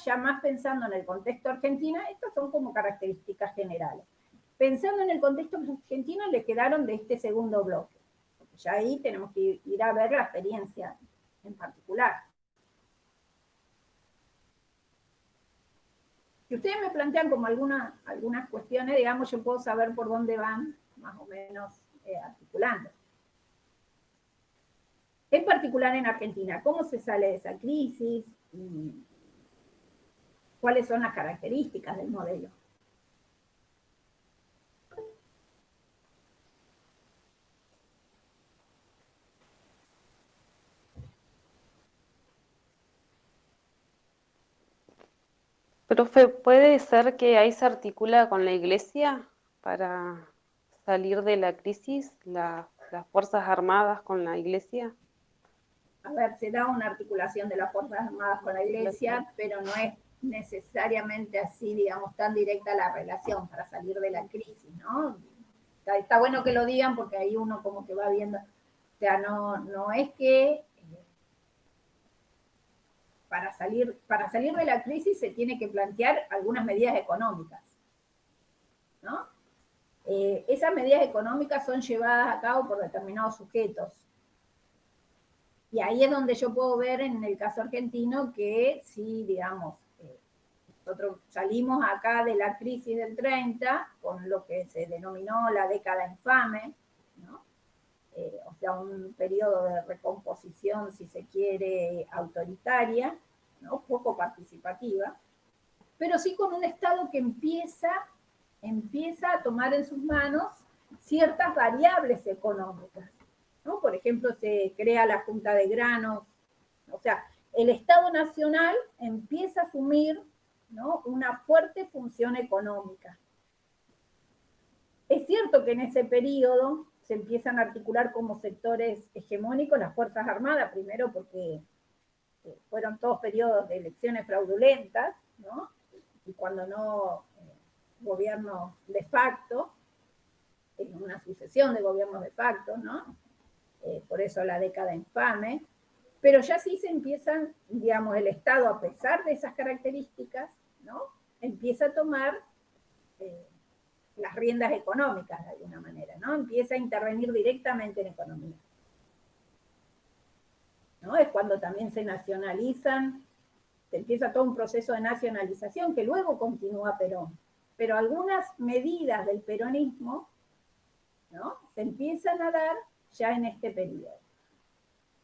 ya más pensando en el contexto argentino, estas son como características generales. Pensando en el contexto argentino, le quedaron de este segundo bloque. Porque ya ahí tenemos que ir a ver la experiencia en particular. Si ustedes me plantean como algunas cuestiones, digamos, yo puedo saber por dónde van, más o menos articulando. En particular en Argentina, ¿cómo se sale de esa crisis? ¿Cuáles son las características del modelo? Profe, ¿puede ser que ahí se articula con la Iglesia para salir de la crisis, las Fuerzas Armadas con la Iglesia? A ver, se da una articulación de las Fuerzas Armadas con la Iglesia, pero no es necesariamente así, digamos, tan directa la relación para salir de la crisis, ¿no? Está bueno que lo digan porque ahí uno como que va viendo, o sea, no es que para salir de la crisis se tiene que plantear algunas medidas económicas, ¿no? Esas medidas económicas son llevadas a cabo por determinados sujetos. Y ahí es donde yo puedo ver en el caso argentino que sí, digamos, nosotros salimos acá de la crisis del 30 con lo que se denominó la década infame, ¿no? O sea, un periodo de recomposición, si se quiere, autoritaria, ¿no? Poco participativa, pero sí con un Estado que empieza a tomar en sus manos ciertas variables económicas, ¿no? Por ejemplo, se crea la Junta de Granos, o sea, el Estado Nacional empieza a asumir, ¿no?, una fuerte función económica. Es cierto que en ese periodo se empiezan a articular como sectores hegemónicos las Fuerzas Armadas, primero porque fueron todos periodos de elecciones fraudulentas, ¿no? Y cuando no, gobiernos de facto, en una sucesión de gobiernos de facto, ¿no? Por eso la década infame, pero ya sí se empiezan, digamos, el Estado, a pesar de esas características, ¿no?, empieza a tomar las riendas económicas de alguna manera, ¿no? Empieza a intervenir directamente en economía, ¿no? Es cuando también se nacionalizan, se empieza todo un proceso de nacionalización que luego continúa Perón, pero algunas medidas del peronismo, ¿no?, se empiezan a dar ya en este periodo.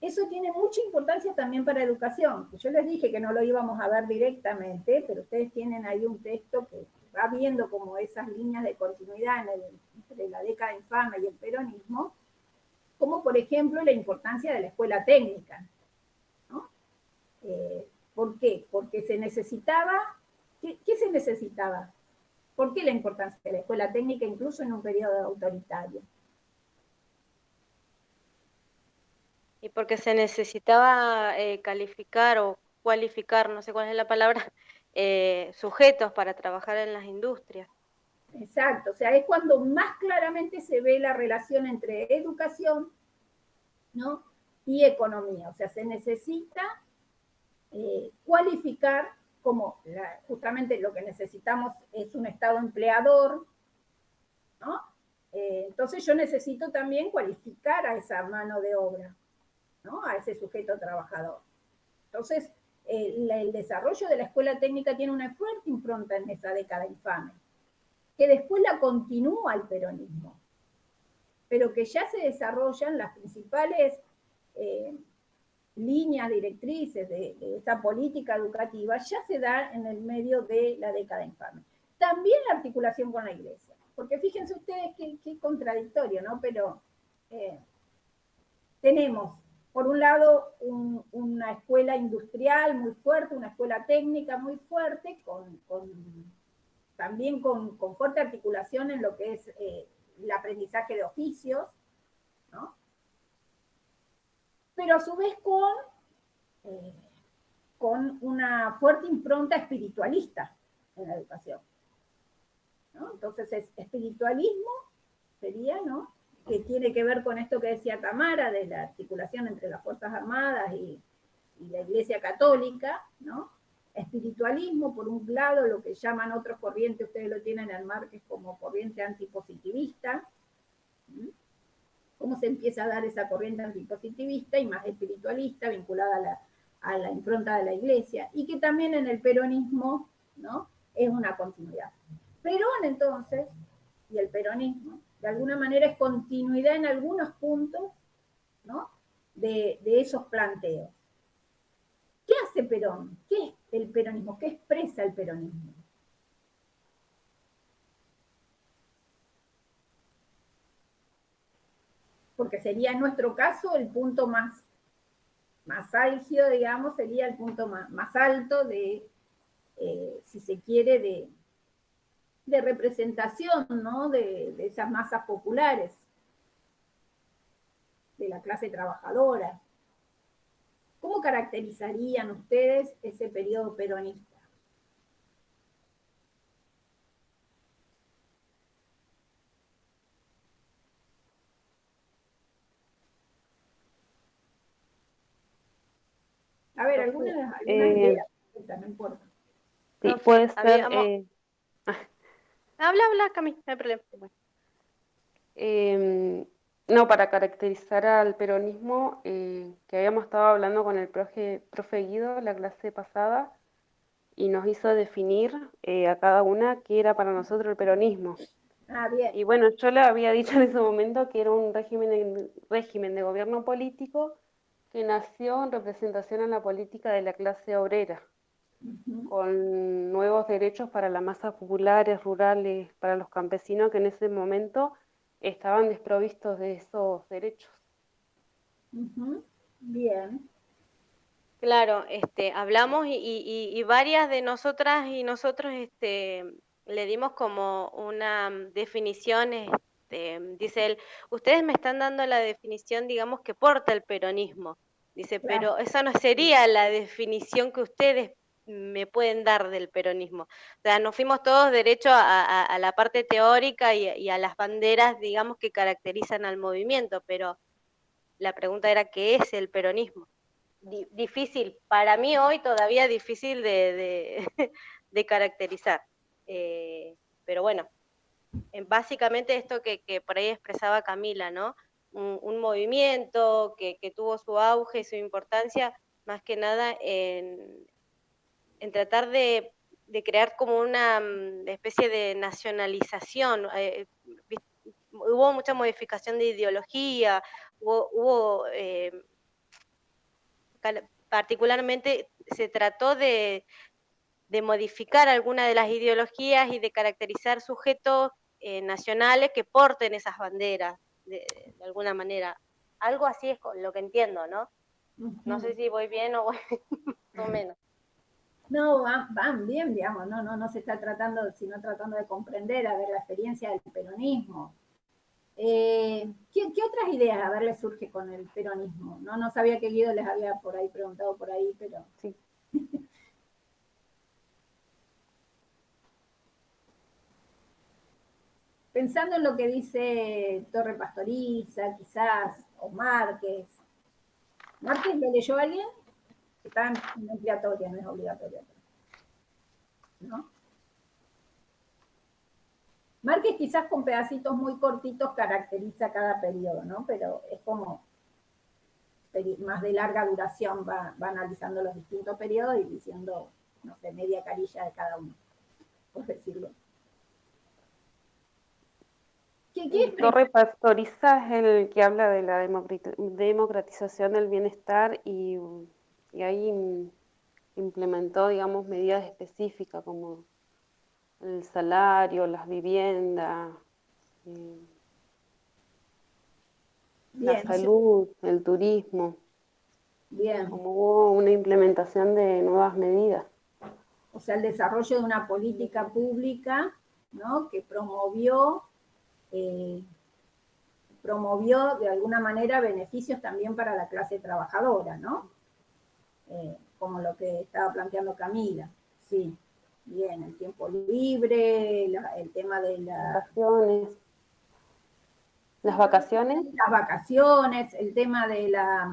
Eso tiene mucha importancia también para educación. Yo les dije que no lo íbamos a ver directamente, pero ustedes tienen ahí un texto que va viendo como esas líneas de continuidad entre la década infame y el peronismo, como por ejemplo la importancia de la escuela técnica, ¿no? ¿Por qué? Porque se necesitaba, ¿qué se necesitaba? ¿Por qué la importancia de la escuela técnica incluso en un periodo autoritario? Y porque se necesitaba calificar o cualificar, no sé cuál es la palabra, sujetos para trabajar en las industrias. Exacto, o sea, es cuando más claramente se ve la relación entre educación, ¿no?, y economía. O sea, se necesita cualificar, como justamente lo que necesitamos es un Estado empleador, ¿no? Entonces yo necesito también cualificar a esa mano de obra, ¿no?, a ese sujeto trabajador. Entonces, el desarrollo de la escuela técnica tiene una fuerte impronta en esa década infame, que después la continúa el peronismo, pero que ya se desarrollan las principales líneas directrices de esta política educativa, ya se da en el medio de la década infame. También la articulación con la Iglesia, porque fíjense ustedes qué contradictorio, ¿no? Pero tenemos, por un lado, una escuela industrial muy fuerte, una escuela técnica muy fuerte, también con fuerte articulación en lo que es el aprendizaje de oficios, ¿no? Pero a su vez con una fuerte impronta espiritualista en la educación, ¿no? Entonces, espiritualismo sería, ¿no?, que tiene que ver con esto que decía Tamara, de la articulación entre las Fuerzas Armadas y la Iglesia Católica, ¿no? espiritualismo, por un lado, lo que llaman otros corrientes, ustedes lo tienen en Márquez como corriente antipositivista. ¿Cómo se empieza a dar esa corriente antipositivista y más espiritualista, vinculada a la impronta de la Iglesia? Y que también en el peronismo, ¿no?, es una continuidad. Perón, entonces, y el peronismo, de alguna manera es continuidad en algunos puntos, ¿no?, de esos planteos. ¿Qué hace Perón? ¿Qué es el peronismo? ¿Qué expresa el peronismo? Porque sería en nuestro caso el punto más álgido, digamos, sería el punto más alto de, si se quiere, de representación, ¿no?, de esas masas populares, de la clase trabajadora. ¿Cómo caracterizarían ustedes ese periodo peronista? A ver, algunas ideas, no importa. Sí, Profe, puede ser. Habla, Cami, no hay problema. No, para caracterizar al peronismo, que habíamos estado hablando con el profe Guido la clase pasada, y nos hizo definir a cada una qué era para nosotros el peronismo. Ah, bien. Y bueno, yo le había dicho en ese momento que era un régimen de gobierno político que nació en representación a la política de la clase obrera, con nuevos derechos para las masas populares, rurales, para los campesinos que en ese momento estaban desprovistos de esos derechos. Bien. Claro, hablamos y varias de nosotras y nosotros le dimos como una definición, dice él, ustedes me están dando la definición, digamos, que porta el peronismo. Dice, Claro. pero esa no sería la definición que ustedes me pueden dar del peronismo. O sea, nos fuimos todos derecho a la parte teórica y a las banderas, digamos, que caracterizan al movimiento, pero la pregunta era, ¿qué es el peronismo? Difícil, para mí hoy todavía difícil de caracterizar. Pero bueno, básicamente esto que por ahí expresaba Camila, ¿no? Un movimiento que tuvo su auge y su importancia, más que nada en tratar de crear como una especie de nacionalización. Hubo mucha modificación de ideología, hubo particularmente se trató de modificar alguna de las ideologías y de caracterizar sujetos nacionales que porten esas banderas de alguna manera. Algo así es lo que entiendo, ¿no? No sé si voy bien o voy más o menos. No, van bien, digamos, no se está tratando, sino tratando de comprender, a ver, la experiencia del peronismo. ¿Qué otras ideas, a ver, les surge con el peronismo? No sabía que Guido les había por ahí preguntado por ahí, pero... Sí. Pensando en lo que dice Torre Pastoriza, quizás, o Márquez. ¿Márquez lo leyó alguien? Está en obligatoria, no es obligatoria. ¿No? Márquez quizás con pedacitos muy cortitos caracteriza cada periodo, ¿no? Pero es como más de larga duración, va analizando los distintos periodos y diciendo, no sé, media carilla de cada uno, por decirlo. Torre Pastoriza es el que habla de la democratización del bienestar y ahí implementó, digamos, medidas específicas como el salario, las viviendas, la salud, el turismo. Bien. Como hubo una implementación de nuevas medidas. O sea, el desarrollo de una política pública, ¿no?, que promovió de alguna manera beneficios también para la clase trabajadora, ¿no? Como lo que estaba planteando Camila. Sí, bien, el tiempo libre, el tema de las vacaciones. Las vacaciones, el tema de las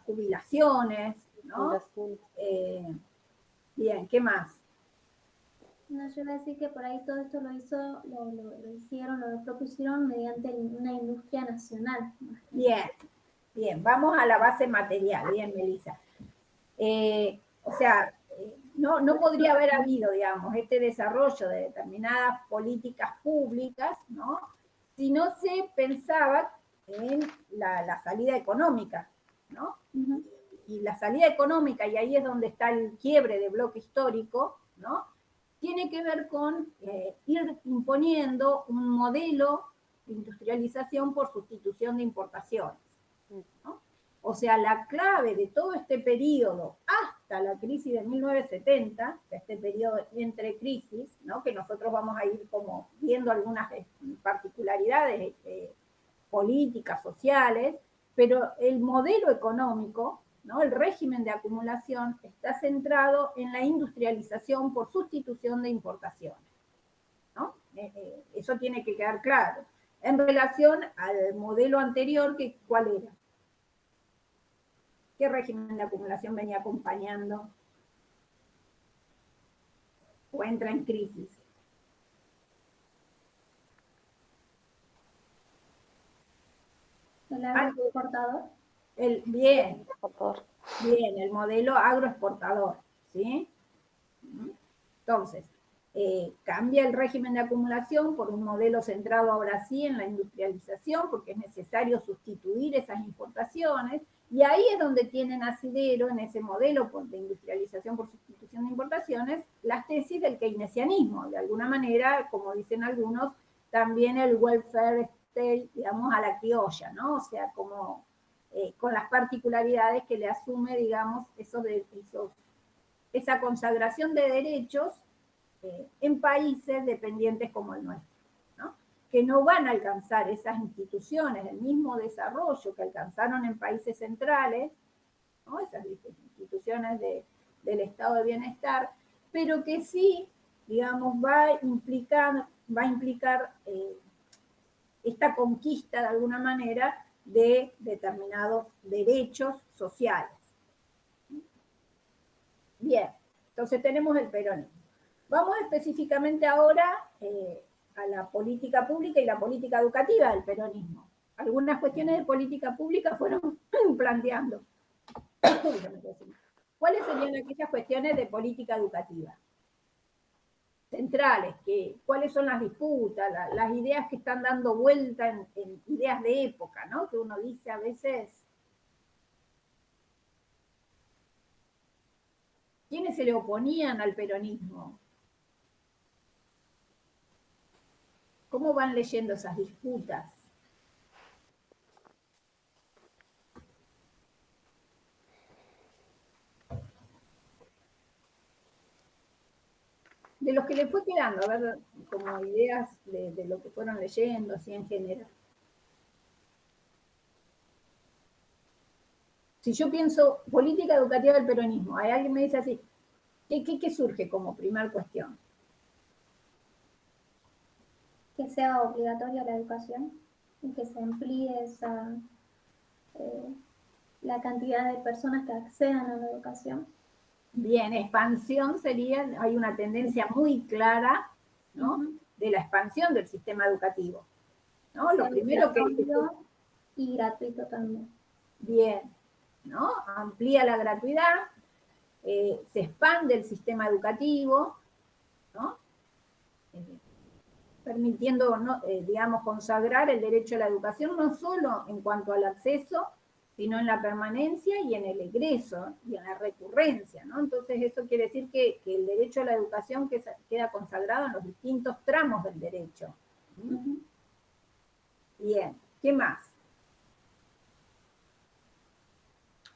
jubilaciones, ¿no? Fundaciones. Bien, ¿qué más? No, yo iba a decir que por ahí todo esto lo hicieron, lo propusieron mediante una industria nacional. Bien, bien, vamos a la base material, bien, Melissa. O sea, no podría haber habido, digamos, este desarrollo de determinadas políticas públicas, ¿no? Si no se pensaba en la salida económica, ¿no? Y la salida económica, y ahí es donde está el quiebre de bloque histórico, ¿no? Tiene que ver con ir imponiendo un modelo de industrialización por sustitución de importaciones, ¿no? O sea, la clave de todo este periodo hasta la crisis de 1970, este periodo entre crisis, ¿no? Que nosotros vamos a ir como viendo algunas particularidades políticas, sociales, pero el modelo económico, ¿no? El régimen de acumulación está centrado en la industrialización por sustitución de importaciones, ¿no? Eso tiene que quedar claro. En relación al modelo anterior, ¿cuál era? ¿Qué régimen de acumulación venía acompañando o entra en crisis? El agroexportador. Bien, el modelo agroexportador, ¿sí? Entonces, cambia el régimen de acumulación por un modelo centrado ahora sí en la industrialización, porque es necesario sustituir esas importaciones, y ahí es donde tienen asidero, en ese modelo de industrialización por sustitución de importaciones, las tesis del keynesianismo, de alguna manera, como dicen algunos, también el welfare state, digamos, a la criolla, ¿no? O sea, como con las particularidades que le asume, digamos, esa consagración de derechos en países dependientes como el nuestro, ¿no? Que no van a alcanzar esas instituciones, el mismo desarrollo que alcanzaron en países centrales, ¿no? Esas instituciones del estado de bienestar, pero que sí, digamos, va a implicar esta conquista de alguna manera de determinados derechos sociales. Bien, entonces tenemos el peronismo. Vamos específicamente ahora a la política pública y la política educativa del peronismo. Algunas cuestiones de política pública fueron planteando. ¿Cuáles serían aquellas cuestiones de política educativa? Centrales, cuáles son las disputas, las ideas que están dando vuelta en ideas de época, ¿no? Que uno dice a veces, ¿quiénes se le oponían al peronismo? ¿Cómo van leyendo esas disputas? De los que le fue quedando, a ver, como ideas de lo que fueron leyendo, así en general. Si yo pienso política educativa del peronismo, hay alguien me dice así, ¿qué surge como primera cuestión? Que sea obligatoria la educación y que se amplíe la cantidad de personas que accedan a la educación. Bien, expansión sería, hay una tendencia muy clara, ¿no? De la expansión del sistema educativo, ¿no? Lo primero que... Y gratuito también. Bien, ¿no? Amplía la gratuidad, se expande el sistema educativo, ¿no? Permitiendo, digamos, consagrar el derecho a la educación, no solo en cuanto al acceso, sino en la permanencia y en el egreso y en la recurrencia, ¿no? Entonces eso quiere decir que el derecho a la educación queda consagrado en los distintos tramos del derecho. Bien, ¿qué más?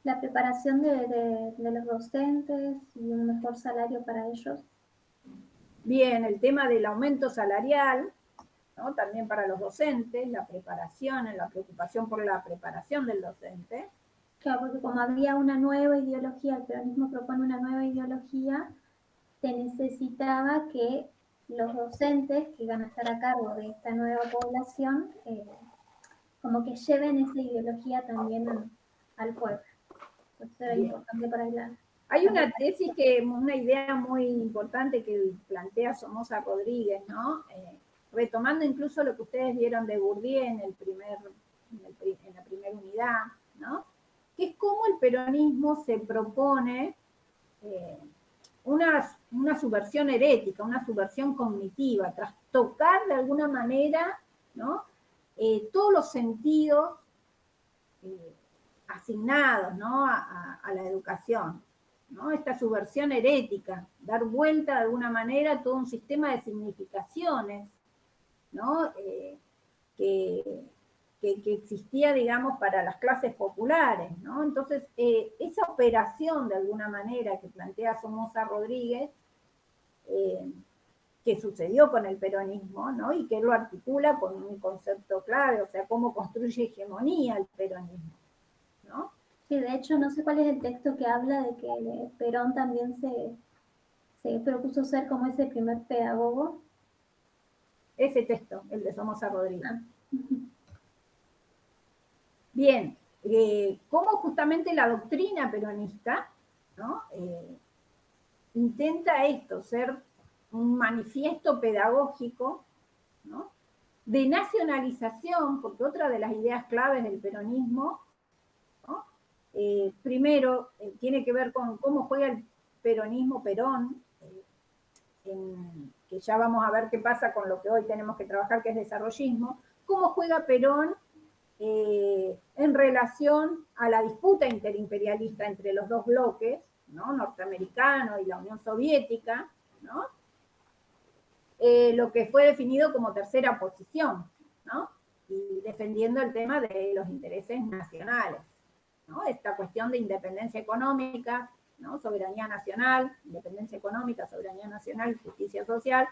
La preparación de los docentes y un mejor salario para ellos. Bien, el tema del aumento salarial, ¿no? También para los docentes, la preparación, la preocupación por la preparación del docente. Claro, porque como había una nueva ideología, el peronismo propone una nueva ideología, se necesitaba que los docentes que van a estar a cargo de esta nueva población, como que lleven esa ideología también al pueblo. Pues era importante para hablar. Hay una tesis, una idea muy importante que plantea Somoza Rodríguez, ¿no? Retomando incluso lo que ustedes vieron de Bourdieu en la primera unidad, ¿no? Que es cómo el peronismo se propone una subversión herética, una subversión cognitiva, trastocar de alguna manera, ¿no? Todos los sentidos asignados, ¿no? a la educación, ¿no? Esta subversión herética, dar vuelta de alguna manera a todo un sistema de significaciones, ¿no? Que existía, digamos, para las clases populares, ¿no? Entonces, esa operación, de alguna manera, que plantea Somoza Rodríguez, que sucedió con el peronismo, ¿no? Y que él lo articula con un concepto clave, o sea, cómo construye hegemonía el peronismo, ¿no? Sí, de hecho, no sé cuál es el texto que habla de que Perón también se propuso ser como ese primer pedagogo. Ese texto, el de Somoza Rodríguez. Ah. Bien, cómo justamente la doctrina peronista, ¿no? Intenta esto, ser un manifiesto pedagógico, ¿no? De nacionalización, porque otra de las ideas claves del peronismo, ¿no? Primero, tiene que ver con cómo juega el peronismo, Perón, que ya vamos a ver qué pasa con lo que hoy tenemos que trabajar, que es desarrollismo, cómo juega Perón en relación a la disputa interimperialista entre los dos bloques, ¿no? Norteamericano y la Unión Soviética, ¿no? Lo que fue definido como tercera posición, ¿no? Y defendiendo el tema de los intereses nacionales, ¿no? Esta cuestión de independencia económica, ¿no? Soberanía nacional, independencia económica, soberanía nacional, justicia social,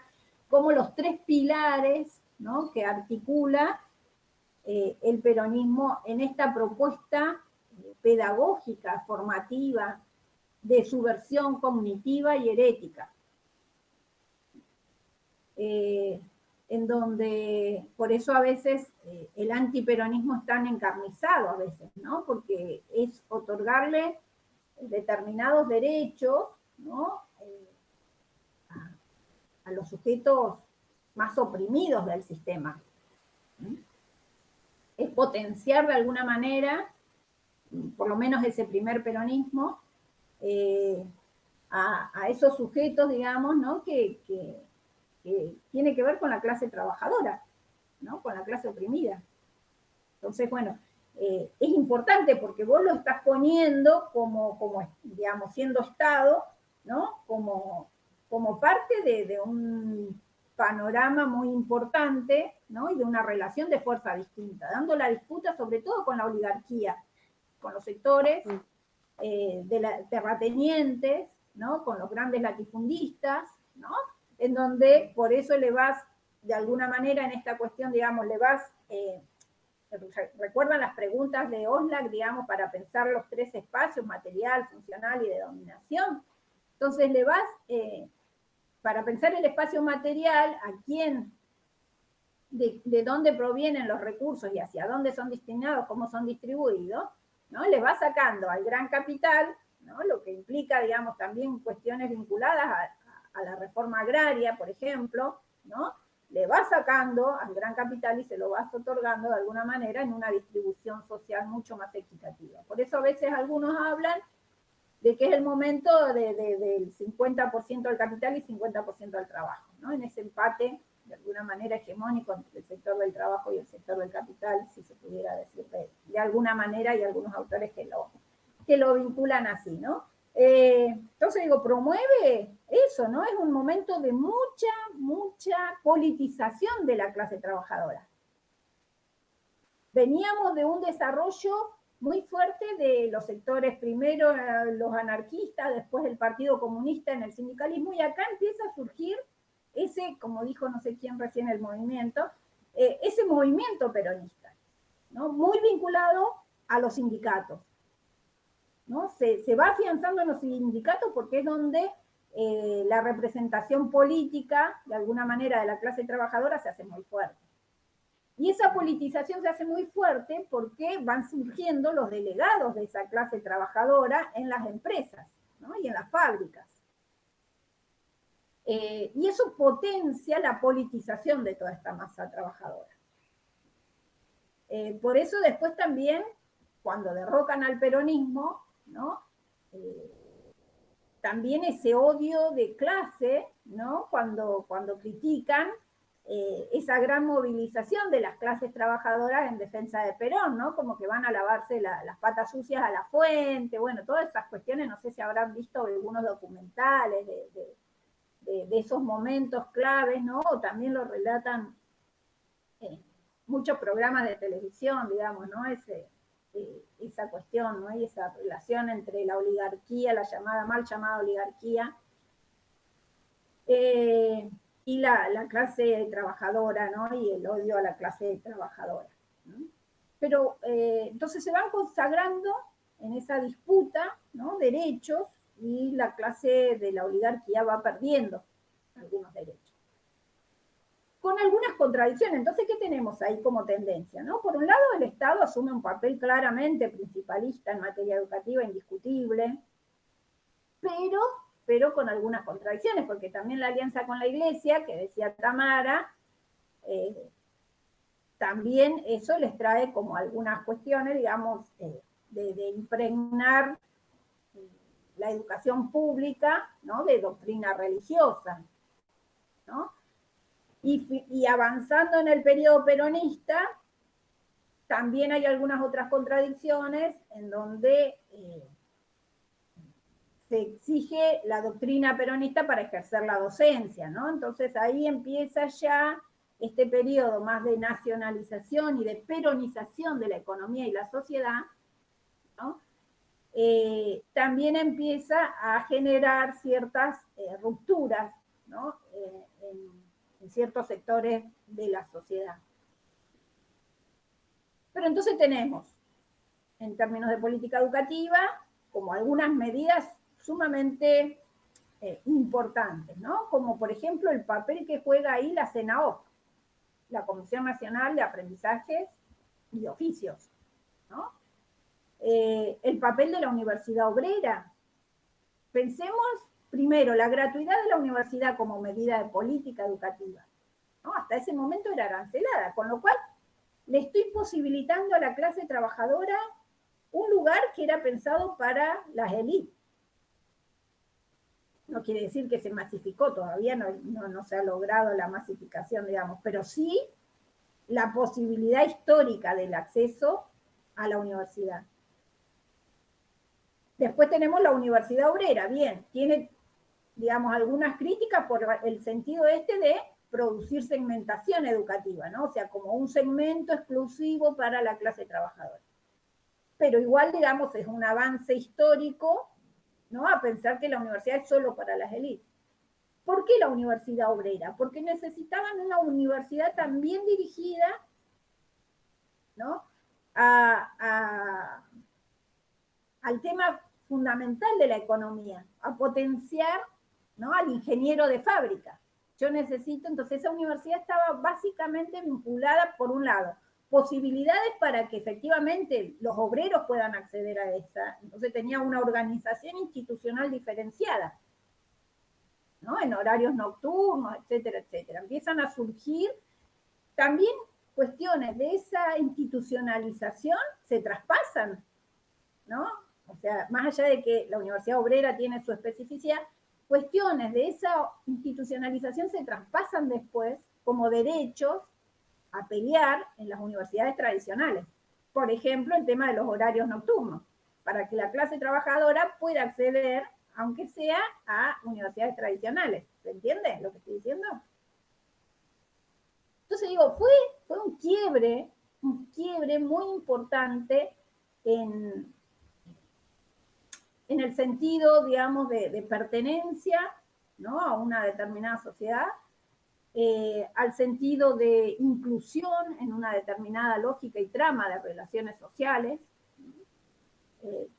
como los tres pilares, ¿no? Que articula el peronismo en esta propuesta pedagógica, formativa, de subversión cognitiva y herética. En donde, por eso a veces el antiperonismo es tan encarnizado a veces, ¿no? Porque es otorgarle determinados derechos, ¿no? A los sujetos más oprimidos del sistema. Es potenciar de alguna manera, por lo menos ese primer peronismo, a esos sujetos, digamos, ¿no? que tiene que ver con la clase trabajadora, ¿no? Con la clase oprimida. Entonces, bueno, es importante porque vos lo estás poniendo como digamos, siendo Estado, ¿no? Como parte de un panorama muy importante, ¿no? Y de una relación de fuerza distinta, dando la disputa sobre todo con la oligarquía, con los sectores de terratenientes, ¿no? Con los grandes latifundistas, ¿no? En donde por eso le vas, de alguna manera en esta cuestión, digamos, le vas, recuerdan las preguntas de Oslak, digamos, para pensar los tres espacios, material, funcional y de dominación. Entonces le vas, para pensar el espacio material, a quién, de dónde provienen los recursos y hacia dónde son destinados, cómo son distribuidos, ¿no? Le vas sacando al gran capital, ¿no? Lo que implica, digamos, también cuestiones vinculadas a la reforma agraria, por ejemplo, ¿no? Le vas sacando al gran capital y se lo vas otorgando de alguna manera en una distribución social mucho más equitativa. Por eso a veces algunos hablan de que es el momento del 50% del capital y 50% del trabajo, ¿no? En ese empate, de alguna manera hegemónico entre el sector del trabajo y el sector del capital, si se pudiera decir de alguna manera, y algunos autores que lo vinculan así, ¿no? Entonces digo, promueve eso, ¿no? Es un momento de mucha politización de la clase trabajadora. Veníamos de un desarrollo muy fuerte de los sectores, primero los anarquistas, después el Partido Comunista en el sindicalismo, y acá empieza a surgir ese, como dijo no sé quién recién, el movimiento, ese movimiento peronista, ¿no? Muy vinculado a los sindicatos, ¿no? Se va afianzando en los sindicatos porque es donde la representación política, de alguna manera, de la clase trabajadora se hace muy fuerte, Y esa politización se hace muy fuerte porque van surgiendo los delegados de esa clase trabajadora en las empresas, ¿no? Y en las fábricas. Y eso potencia la politización de toda esta masa trabajadora. Por eso después también, cuando derrocan al peronismo, ¿no? También ese odio de clase, ¿no? Cuando critican esa gran movilización de las clases trabajadoras en defensa de Perón, ¿no? Como que van a lavarse las patas sucias a la fuente, bueno, todas esas cuestiones, no sé si habrán visto algunos documentales de esos momentos claves, ¿no? O también lo relatan muchos programas de televisión, digamos, ¿no? Esa cuestión, ¿no? Y esa relación entre la oligarquía, la mal llamada oligarquía, y la clase trabajadora, ¿no? Y el odio a la clase trabajadora, ¿no? Pero entonces se van consagrando en esa disputa, ¿no? Derechos, y la clase de la oligarquía va perdiendo algunos derechos. Con algunas contradicciones. Entonces, ¿qué tenemos ahí como tendencia, ¿no? Por un lado, el Estado asume un papel claramente principalista en materia educativa, indiscutible, pero con algunas contradicciones, porque también la alianza con la Iglesia, que decía Tamara, también eso les trae como algunas cuestiones, digamos, de impregnar la educación pública, ¿no? De doctrina religiosa, ¿no? Y avanzando en el periodo peronista, también hay algunas otras contradicciones en donde se exige la doctrina peronista para ejercer la docencia, ¿no? Entonces ahí empieza ya este periodo más de nacionalización y de peronización de la economía y la sociedad, ¿no? También empieza a generar ciertas rupturas, ¿no? En ciertos sectores de la sociedad. Pero entonces tenemos, en términos de política educativa, como algunas medidas sumamente importantes, ¿no? Como por ejemplo el papel que juega ahí la CENAOC, la Comisión Nacional de Aprendizajes y Oficios, ¿no? El papel de la Universidad Obrera. Pensemos primero la gratuidad de la universidad como medida de política educativa, ¿no? Hasta ese momento era arancelada, con lo cual le estoy posibilitando a la clase trabajadora un lugar que era pensado para las élites. No quiere decir que se masificó, todavía no se ha logrado la masificación, digamos, pero sí la posibilidad histórica del acceso a la universidad. Después tenemos la Universidad Obrera, bien, tiene, digamos, algunas críticas por el sentido de producir segmentación educativa, ¿no? O sea, como un segmento exclusivo para la clase trabajadora. Pero igual, digamos, es un avance histórico, ¿no? A pensar que la universidad es solo para las élites. ¿Por qué la Universidad Obrera? Porque necesitaban una universidad también dirigida, ¿no? Al tema fundamental de la economía, a potenciar, ¿no? Al ingeniero de fábrica. Yo necesito, entonces esa universidad estaba básicamente vinculada, por un lado, posibilidades para que efectivamente los obreros puedan acceder a esa, entonces tenía una organización institucional diferenciada, ¿no? En horarios nocturnos, etcétera, etcétera. Empiezan a surgir también cuestiones de esa institucionalización, se traspasan, ¿no? O sea, más allá de que la Universidad Obrera tiene su especificidad, cuestiones de esa institucionalización se traspasan después como derechos a pelear en las universidades tradicionales. Por ejemplo, el tema de los horarios nocturnos, para que la clase trabajadora pueda acceder, aunque sea, a universidades tradicionales. ¿Se entiende lo que estoy diciendo? Entonces digo, fue un quiebre muy importante en el sentido, digamos, de pertenencia, ¿no? A una determinada sociedad, al sentido de inclusión en una determinada lógica y trama de relaciones sociales,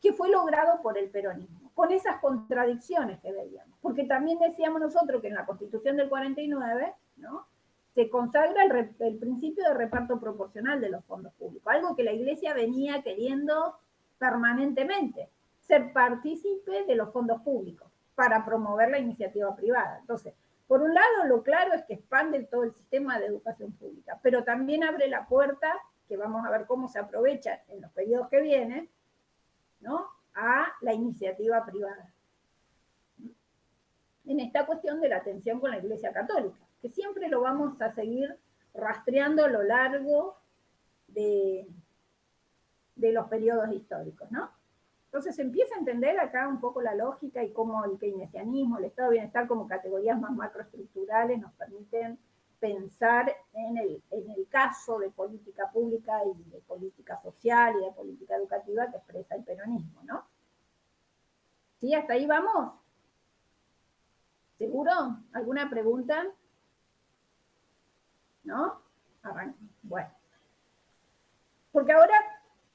que fue logrado por el peronismo, con esas contradicciones que veíamos. Porque también decíamos nosotros que en la Constitución del 49, ¿no? se consagra el principio de reparto proporcional de los fondos públicos, algo que la Iglesia venía queriendo permanentemente, ser partícipe de los fondos públicos para promover la iniciativa privada. Entonces, por un lado, lo claro es que expande todo el sistema de educación pública, pero también abre la puerta, que vamos a ver cómo se aprovecha en los periodos que vienen, ¿no?, a la iniciativa privada. En esta cuestión de la tensión con la Iglesia Católica, que siempre lo vamos a seguir rastreando a lo largo de los periodos históricos, ¿no? Entonces se empieza a entender acá un poco la lógica y cómo el keynesianismo, el estado de bienestar como categorías más macroestructurales nos permiten pensar en el caso de política pública y de política social y de política educativa que expresa el peronismo, ¿no? ¿Sí? ¿Hasta ahí vamos? ¿Seguro? ¿Alguna pregunta? ¿No? Bueno. Porque ahora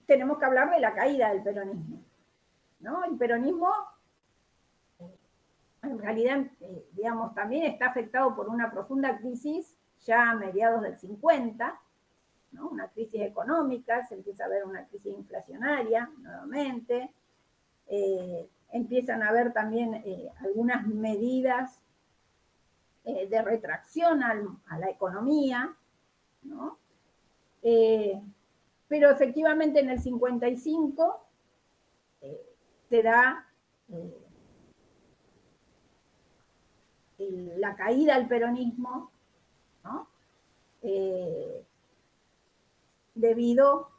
tenemos que hablar de la caída del peronismo, ¿no? El peronismo, en realidad, digamos, también está afectado por una profunda crisis ya a mediados del 50, ¿no? Una crisis económica, se empieza a ver una crisis inflacionaria nuevamente, empiezan a haber también algunas medidas de retracción a la economía, ¿no? Pero efectivamente en el 55 se da la caída del peronismo, ¿no? Debido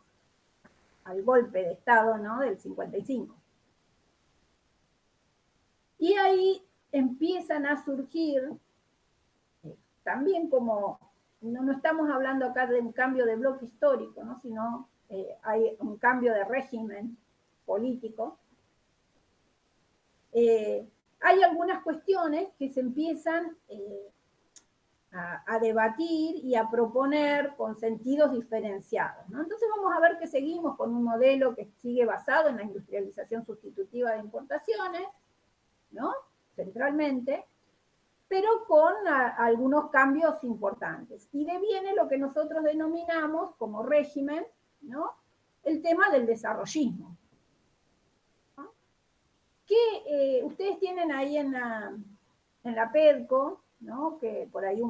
al golpe de Estado, ¿no?, del 55. Y ahí empiezan a surgir, también como, no estamos hablando acá de un cambio de bloque histórico, ¿no?, sino hay un cambio de régimen político. Hay algunas cuestiones que se empiezan a debatir y a proponer con sentidos diferenciados, ¿no? Entonces vamos a ver que seguimos con un modelo que sigue basado en la industrialización sustitutiva de importaciones, ¿no?, centralmente, pero con algunos cambios importantes. Y deviene lo que nosotros denominamos como régimen, ¿no?, el tema del desarrollismo, ¿no?, que ustedes tienen ahí en la PEDCO, ¿no?, que por ahí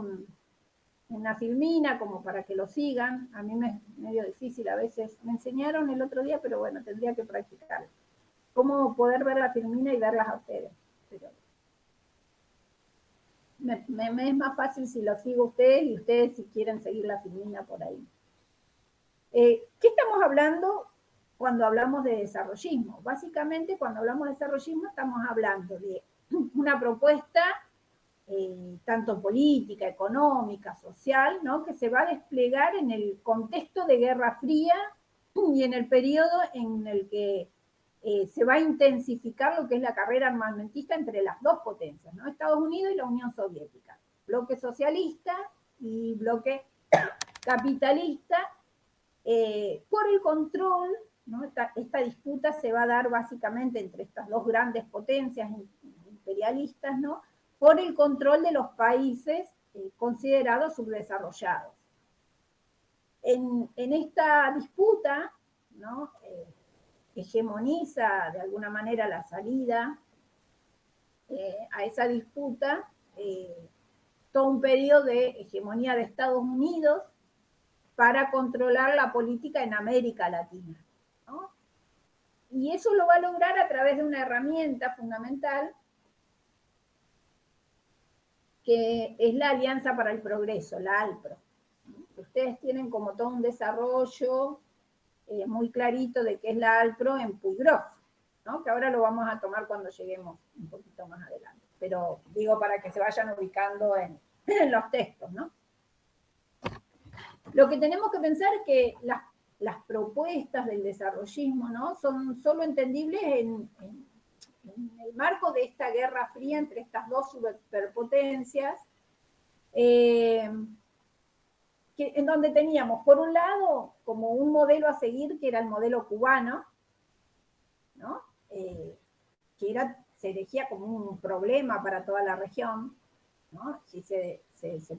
una filmina como para que lo sigan. A mí me es medio difícil a veces, me enseñaron el otro día, pero bueno, tendría que practicar cómo poder ver la filmina y verlas a ustedes. Pero me es más fácil si lo sigo a ustedes y ustedes si quieren seguir la filmina por ahí. ¿Qué estamos hablando cuando hablamos de desarrollismo? Básicamente, cuando hablamos de desarrollismo, estamos hablando de una propuesta tanto política, económica, social, ¿no?, que se va a desplegar en el contexto de Guerra Fría y en el periodo en el que se va a intensificar lo que es la carrera armamentista entre las dos potencias, ¿no?, Estados Unidos y la Unión Soviética, bloque socialista y bloque capitalista, por el control, ¿no? Esta disputa se va a dar básicamente entre estas dos grandes potencias imperialistas, ¿no?, por el control de los países considerados subdesarrollados. En esta disputa, ¿no?, hegemoniza de alguna manera la salida a esa disputa, todo un periodo de hegemonía de Estados Unidos para controlar la política en América Latina, ¿no? Y eso lo va a lograr a través de una herramienta fundamental que es la Alianza para el Progreso, la ALPRO. Ustedes tienen como todo un desarrollo muy clarito de qué es la ALPRO en Puiggrós, ¿no?, que ahora lo vamos a tomar cuando lleguemos un poquito más adelante. Pero digo para que se vayan ubicando en los textos, ¿no? Lo que tenemos que pensar es que las propuestas del desarrollismo, ¿no?, son solo entendibles en el marco de esta guerra fría entre estas dos superpotencias, en donde teníamos, por un lado, como un modelo a seguir, que era el modelo cubano, ¿no?, que se elegía como un problema para toda la región, ¿no? Si se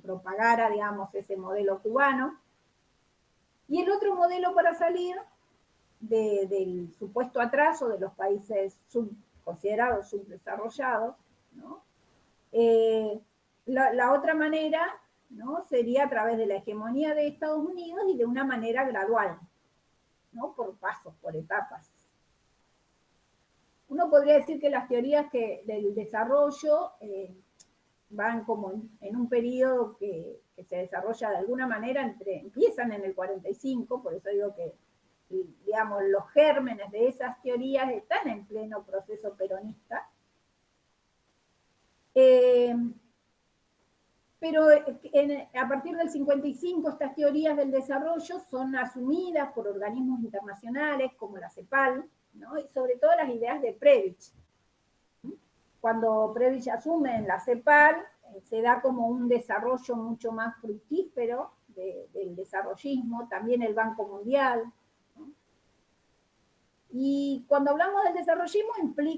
propagara, digamos, ese modelo cubano. Y el otro modelo para salir del supuesto atraso de los países considerados subdesarrollados, ¿no? La otra manera, ¿no? Sería a través de la hegemonía de Estados Unidos y de una manera gradual, ¿no? Por pasos, por etapas. Uno podría decir que las teorías del desarrollo van como en un periodo que se desarrolla de alguna manera, empiezan en el 45, por eso digo que, digamos, los gérmenes de esas teorías están en pleno proceso peronista. Pero a partir del 55 estas teorías del desarrollo son asumidas por organismos internacionales como la CEPAL, ¿no? Y sobre todo las ideas de Prebisch. Cuando Prebisch asume en la CEPAL, se da como un desarrollo mucho más fructífero del desarrollismo, también el Banco Mundial, ¿no? Y cuando hablamos del desarrollismo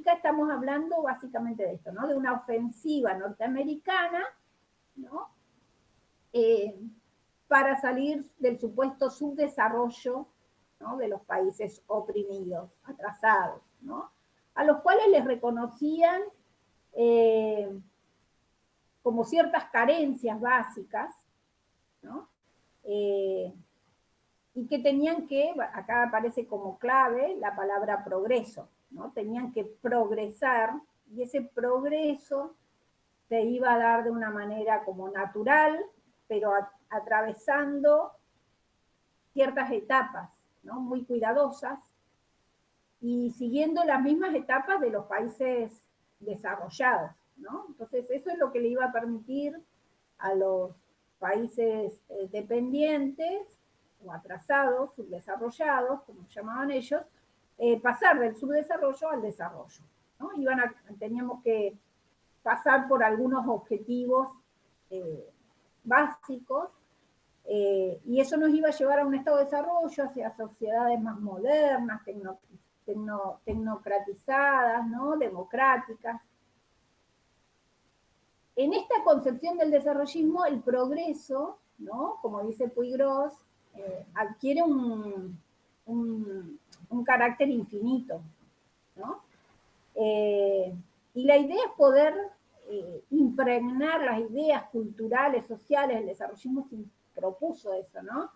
estamos hablando básicamente de esto, ¿no? De una ofensiva norteamericana, ¿no? Para salir del supuesto subdesarrollo, ¿no? De los países oprimidos, atrasados, ¿no? A los cuales les reconocían como ciertas carencias básicas, ¿no? Y que tenían que, acá aparece como clave la palabra progreso, ¿no? Tenían que progresar, y ese progreso se iba a dar de una manera como natural, pero atravesando ciertas etapas, ¿no? Muy cuidadosas, y siguiendo las mismas etapas de los países desarrollados, ¿no? Entonces eso es lo que le iba a permitir a los países dependientes o atrasados, subdesarrollados, como llamaban ellos, pasar del subdesarrollo al desarrollo, ¿no? Teníamos que pasar por algunos objetivos básicos, y eso nos iba a llevar a un estado de desarrollo, hacia sociedades más modernas, tecnocratizadas, ¿no? Democráticas. En esta concepción del desarrollismo, el progreso, ¿no? Como dice Puigros, adquiere un carácter infinito, ¿no? Y la idea es poder impregnar las ideas culturales, sociales, el desarrollismo se propuso eso, ¿no?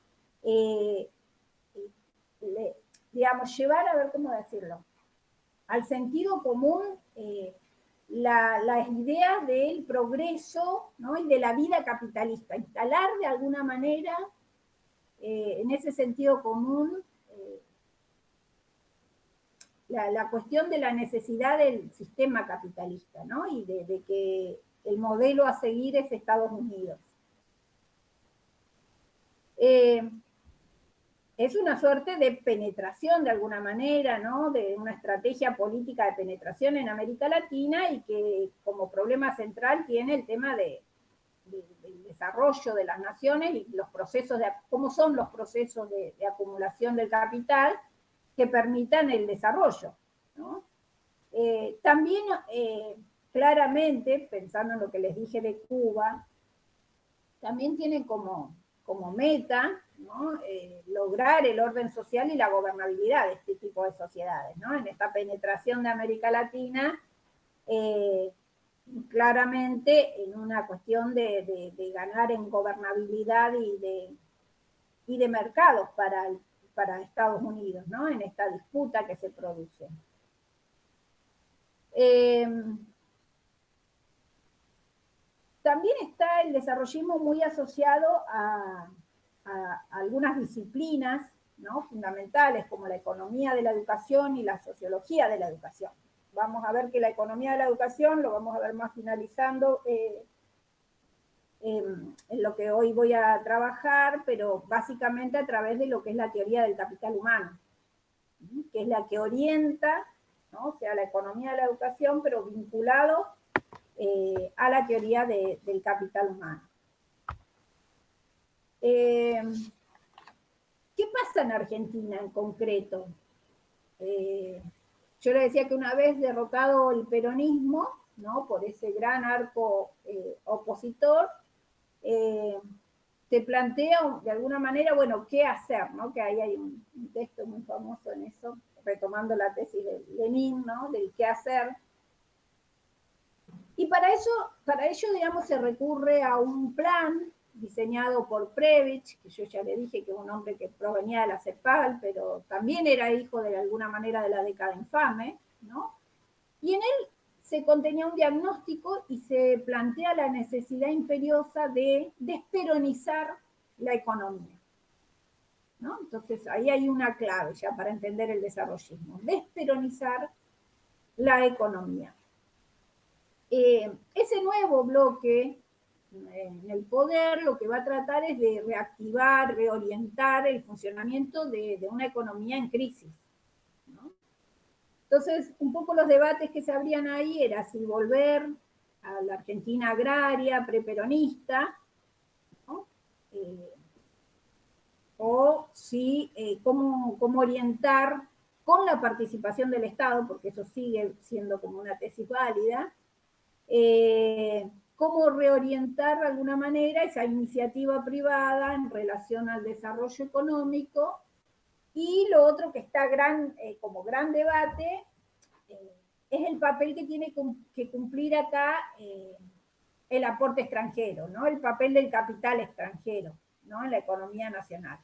Digamos, llevar, a ver cómo decirlo, al sentido común las ideas del progreso, ¿no? Y de la vida capitalista, instalar de alguna manera en ese sentido común la cuestión de la necesidad del sistema capitalista, ¿no? Y de que el modelo a seguir es Estados Unidos. Es una suerte de penetración de alguna manera, ¿no? De una estrategia política de penetración en América Latina, y que como problema central tiene el tema del desarrollo de las naciones y los procesos cómo son los procesos de acumulación del capital que permitan el desarrollo, ¿no? También claramente, pensando en lo que les dije de Cuba, también tiene como meta, ¿no? Lograr el orden social y la gobernabilidad de este tipo de sociedades, ¿no? En esta penetración de América Latina, claramente en una cuestión de ganar en gobernabilidad y de mercados para Estados Unidos, ¿no? En esta disputa que se produce. También está el desarrollismo muy asociado a algunas disciplinas, ¿no? Fundamentales, como la economía de la educación y la sociología de la educación. Vamos a ver que la economía de la educación lo vamos a ver más finalizando en lo que hoy voy a trabajar, pero básicamente a través de lo que es la teoría del capital humano, que es la que orienta, ¿no? O sea, la economía de la educación, pero vinculado a la teoría del capital humano. ¿Qué pasa en Argentina en concreto? Yo le decía que una vez derrocado el peronismo, ¿no? Por ese gran arco opositor, te plantea de alguna manera, bueno, qué hacer, ¿no? Que ahí hay un texto muy famoso en eso, retomando la tesis de Lenin, ¿no? Del qué hacer. Y para ello, digamos, se recurre a un plan diseñado por Previch, que yo ya le dije que es un hombre que provenía de la CEPAL, pero también era hijo de alguna manera de la década infame, ¿no? Y en él se contenía un diagnóstico y se plantea la necesidad imperiosa de desperonizar la economía, ¿no? Entonces ahí hay una clave ya para entender el desarrollismo, desperonizar la economía. Ese nuevo bloque en el poder lo que va a tratar es de reactivar, reorientar el funcionamiento de una economía en crisis, ¿no? Entonces, un poco los debates que se abrían ahí era si volver a la Argentina agraria, preperonista, ¿no? O si, cómo orientar con la participación del Estado, porque eso sigue siendo como una tesis válida, cómo reorientar de alguna manera esa iniciativa privada en relación al desarrollo económico. Y lo otro que está como gran debate es el papel que tiene que cumplir acá el aporte extranjero, ¿no? El papel del capital extranjero, ¿no? En la economía nacional.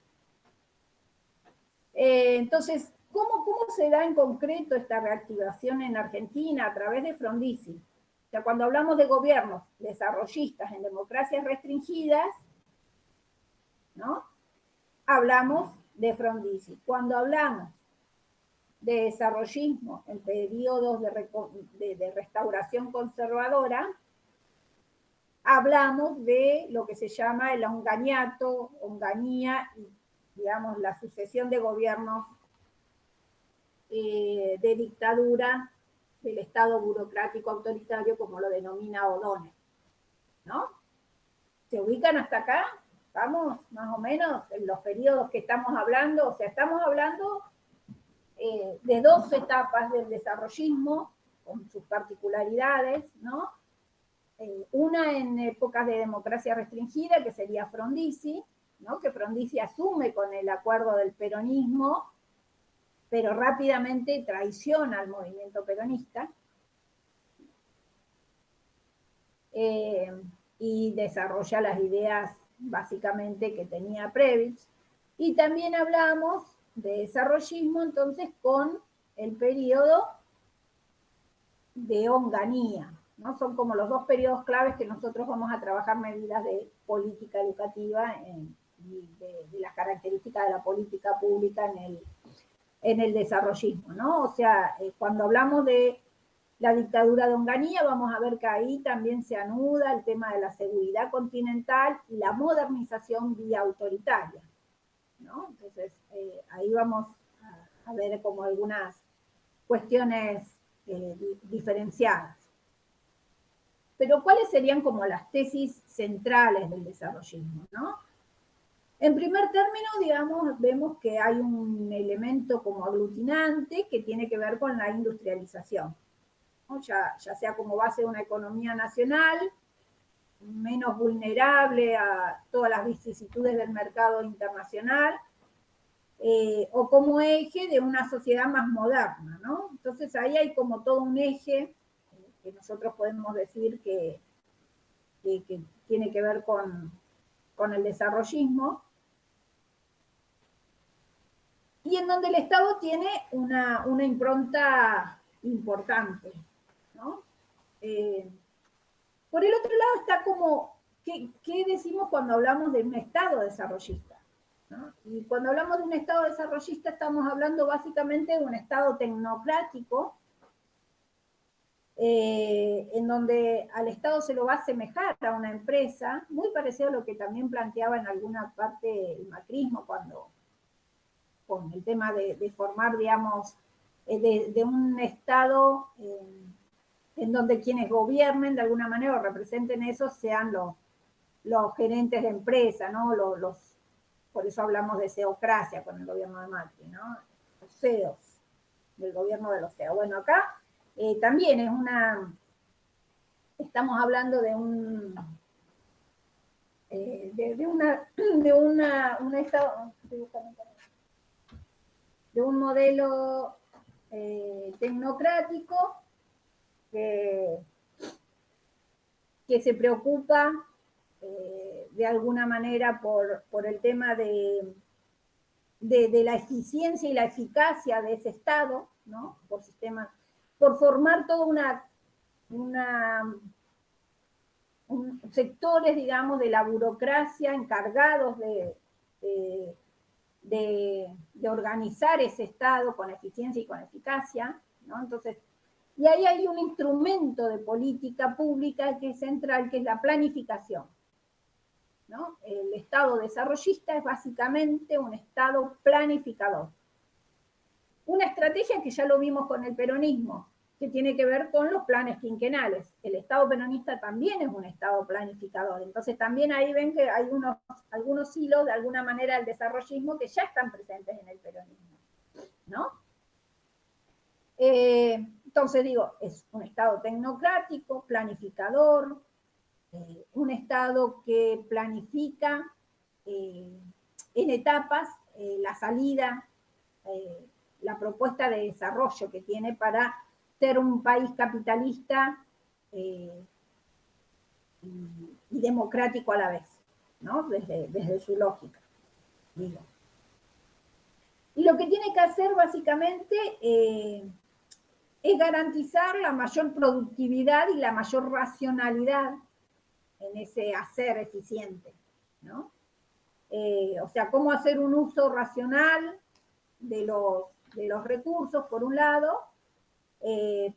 Entonces, ¿cómo se da en concreto esta reactivación en Argentina a través de Frondizi? O sea, cuando hablamos de gobiernos desarrollistas en democracias restringidas, ¿no? Hablamos de Frondizi. Cuando hablamos de desarrollismo en periodos de restauración conservadora, hablamos de lo que se llama el onganiato, onganía, digamos, la sucesión de gobiernos de dictadura del Estado burocrático autoritario, como lo denomina O'Donnell, ¿no? ¿Se ubican hasta acá? ¿Vamos más o menos en los periodos que estamos hablando? O sea, estamos hablando de dos etapas del desarrollismo, con sus particularidades, ¿no? Una en épocas de democracia restringida, que sería Frondizi, ¿no? Que Frondizi asume con el acuerdo del peronismo, pero rápidamente traiciona al movimiento peronista, y desarrolla las ideas básicamente que tenía Previch. Y también hablamos de desarrollismo entonces con el periodo de Onganía, ¿no? Son como los dos periodos claves que nosotros vamos a trabajar medidas de política educativa y de las características de la política pública en el desarrollismo, ¿no? O sea, cuando hablamos de la dictadura de Onganía, vamos a ver que ahí también se anuda el tema de la seguridad continental y la modernización vía autoritaria, ¿no? Entonces, ahí vamos a ver como algunas cuestiones diferenciadas. Pero ¿cuáles serían como las tesis centrales del desarrollismo, no? En primer término, digamos, vemos que hay un elemento como aglutinante que tiene que ver con la industrialización, ¿no? Ya sea como base de una economía nacional, menos vulnerable a todas las vicisitudes del mercado internacional, o como eje de una sociedad más moderna, ¿no? Entonces ahí hay como todo un eje que nosotros podemos decir que tiene que ver con el desarrollismo, y en donde el Estado tiene una impronta importante, ¿no? Por el otro lado está como, ¿qué decimos cuando hablamos de un Estado desarrollista? ¿No? Y cuando hablamos de un Estado desarrollista estamos hablando básicamente de un Estado tecnocrático, en donde al Estado se lo va a asemejar a una empresa, muy parecido a lo que también planteaba en alguna parte el macrismo con el tema de formar, digamos, de un Estado en donde quienes gobiernen de alguna manera o representen eso sean los gerentes de empresa, ¿no? Por eso hablamos de ceocracia con el gobierno de Macri, ¿no? Los CEOs, del gobierno de los CEOs. Bueno, acá también es estamos hablando de un estado, de un modelo tecnocrático que se preocupa de alguna manera por el tema de la eficiencia y la eficacia de ese Estado, ¿no? Por formar toda sectores, digamos, de la burocracia encargados de organizar ese Estado con eficiencia y con eficacia, ¿no? Entonces, y ahí hay un instrumento de política pública que es central, que es la planificación, ¿no? El Estado desarrollista es básicamente un Estado planificador. Una estrategia que ya lo vimos con el peronismo, que tiene que ver con los planes quinquenales. El Estado peronista también es un Estado planificador. Entonces también ahí ven que hay algunos hilos, de alguna manera, del desarrollismo que ya están presentes en el peronismo, ¿no? Entonces digo, es un Estado tecnocrático, planificador, un Estado que planifica en etapas la salida, la propuesta de desarrollo que tiene para ser un país capitalista y democrático a la vez, ¿no? Desde su lógica, digo. Y lo que tiene que hacer básicamente es garantizar la mayor productividad y la mayor racionalidad en ese hacer eficiente, ¿no? O sea, cómo hacer un uso racional de los recursos, por un lado,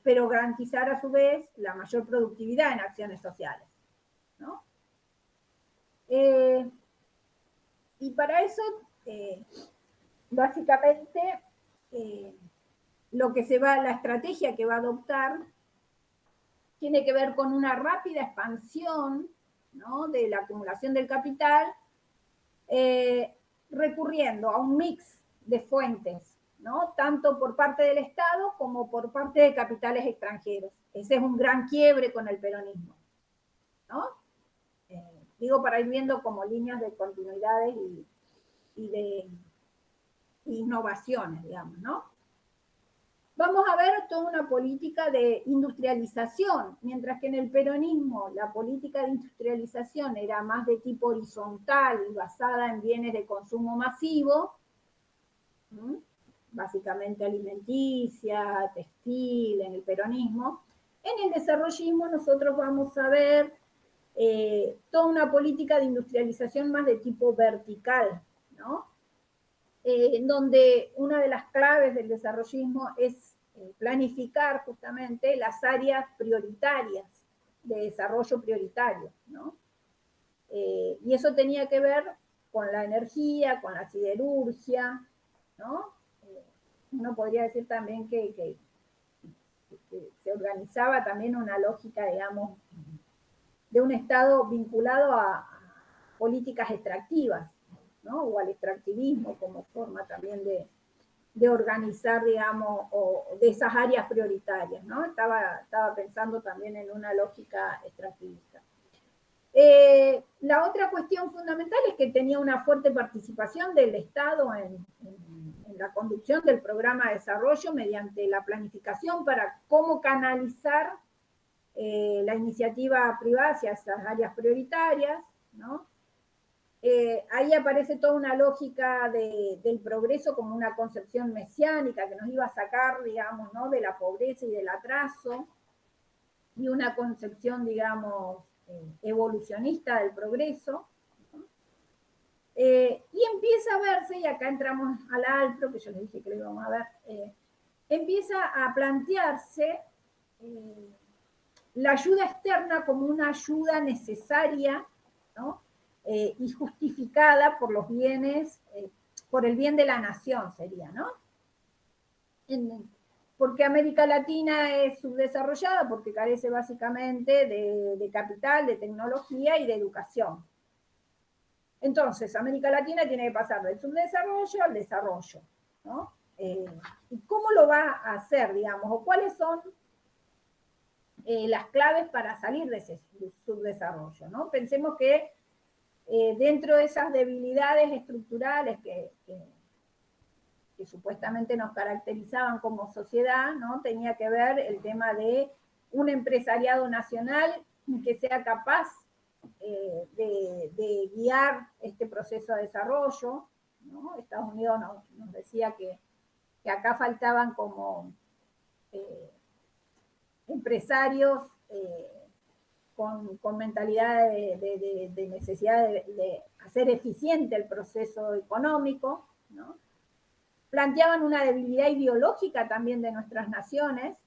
pero garantizar a su vez la mayor productividad en acciones sociales, ¿no? Y para eso, básicamente, la estrategia que va a adoptar tiene que ver con una rápida expansión, ¿no?, de la acumulación del capital, recurriendo a un mix de fuentes, ¿no?, tanto por parte del Estado como por parte de capitales extranjeros. Ese es un gran quiebre con el peronismo, ¿no? Digo, para ir viendo como líneas de continuidades y de innovaciones, digamos, ¿no? Vamos a ver toda una política de industrialización, mientras que en el peronismo la política de industrialización era más de tipo horizontal y basada en bienes de consumo masivo, básicamente alimenticia, textil, en el peronismo. En el desarrollismo nosotros vamos a ver toda una política de industrialización más de tipo vertical, ¿no? En donde una de las claves del desarrollismo es planificar justamente las áreas prioritarias de desarrollo prioritario, ¿no? Y eso tenía que ver con la energía, con la siderurgia, ¿no? Uno podría decir también que se organizaba también una lógica, digamos, de un Estado vinculado a políticas extractivas, ¿no? O al extractivismo como forma también de organizar, digamos, o de esas áreas prioritarias, ¿no? Estaba pensando también en una lógica extractivista. La otra cuestión fundamental es que tenía una fuerte participación del Estado en la conducción del programa de desarrollo mediante la planificación para cómo canalizar la iniciativa privada hacia esas áreas prioritarias, ¿no? Ahí aparece toda una lógica del progreso como una concepción mesiánica que nos iba a sacar, digamos, ¿no?, de la pobreza y del atraso, y una concepción, digamos, evolucionista del progreso, ¿no? Y empieza a verse, y acá entramos al ALPRO, que yo les dije que lo íbamos a ver, empieza a plantearse la ayuda externa como una ayuda necesaria, ¿no?, y justificada por los bienes, por el bien de la nación sería, ¿no? Porque América Latina es subdesarrollada, porque carece básicamente de capital, de tecnología y de educación. Entonces, América Latina tiene que pasar del subdesarrollo al desarrollo, ¿no? ¿Y cómo lo va a hacer, digamos? ¿O cuáles son las claves para salir de ese subdesarrollo, ¿no? Pensemos que dentro de esas debilidades estructurales que supuestamente nos caracterizaban como sociedad, ¿no? Tenía que ver el tema de un empresariado nacional que sea capaz de guiar este proceso de desarrollo, ¿no? Estados Unidos nos decía que acá faltaban como empresarios con mentalidad de necesidad de hacer eficiente el proceso económico, ¿no? Planteaban una debilidad ideológica también de nuestras naciones,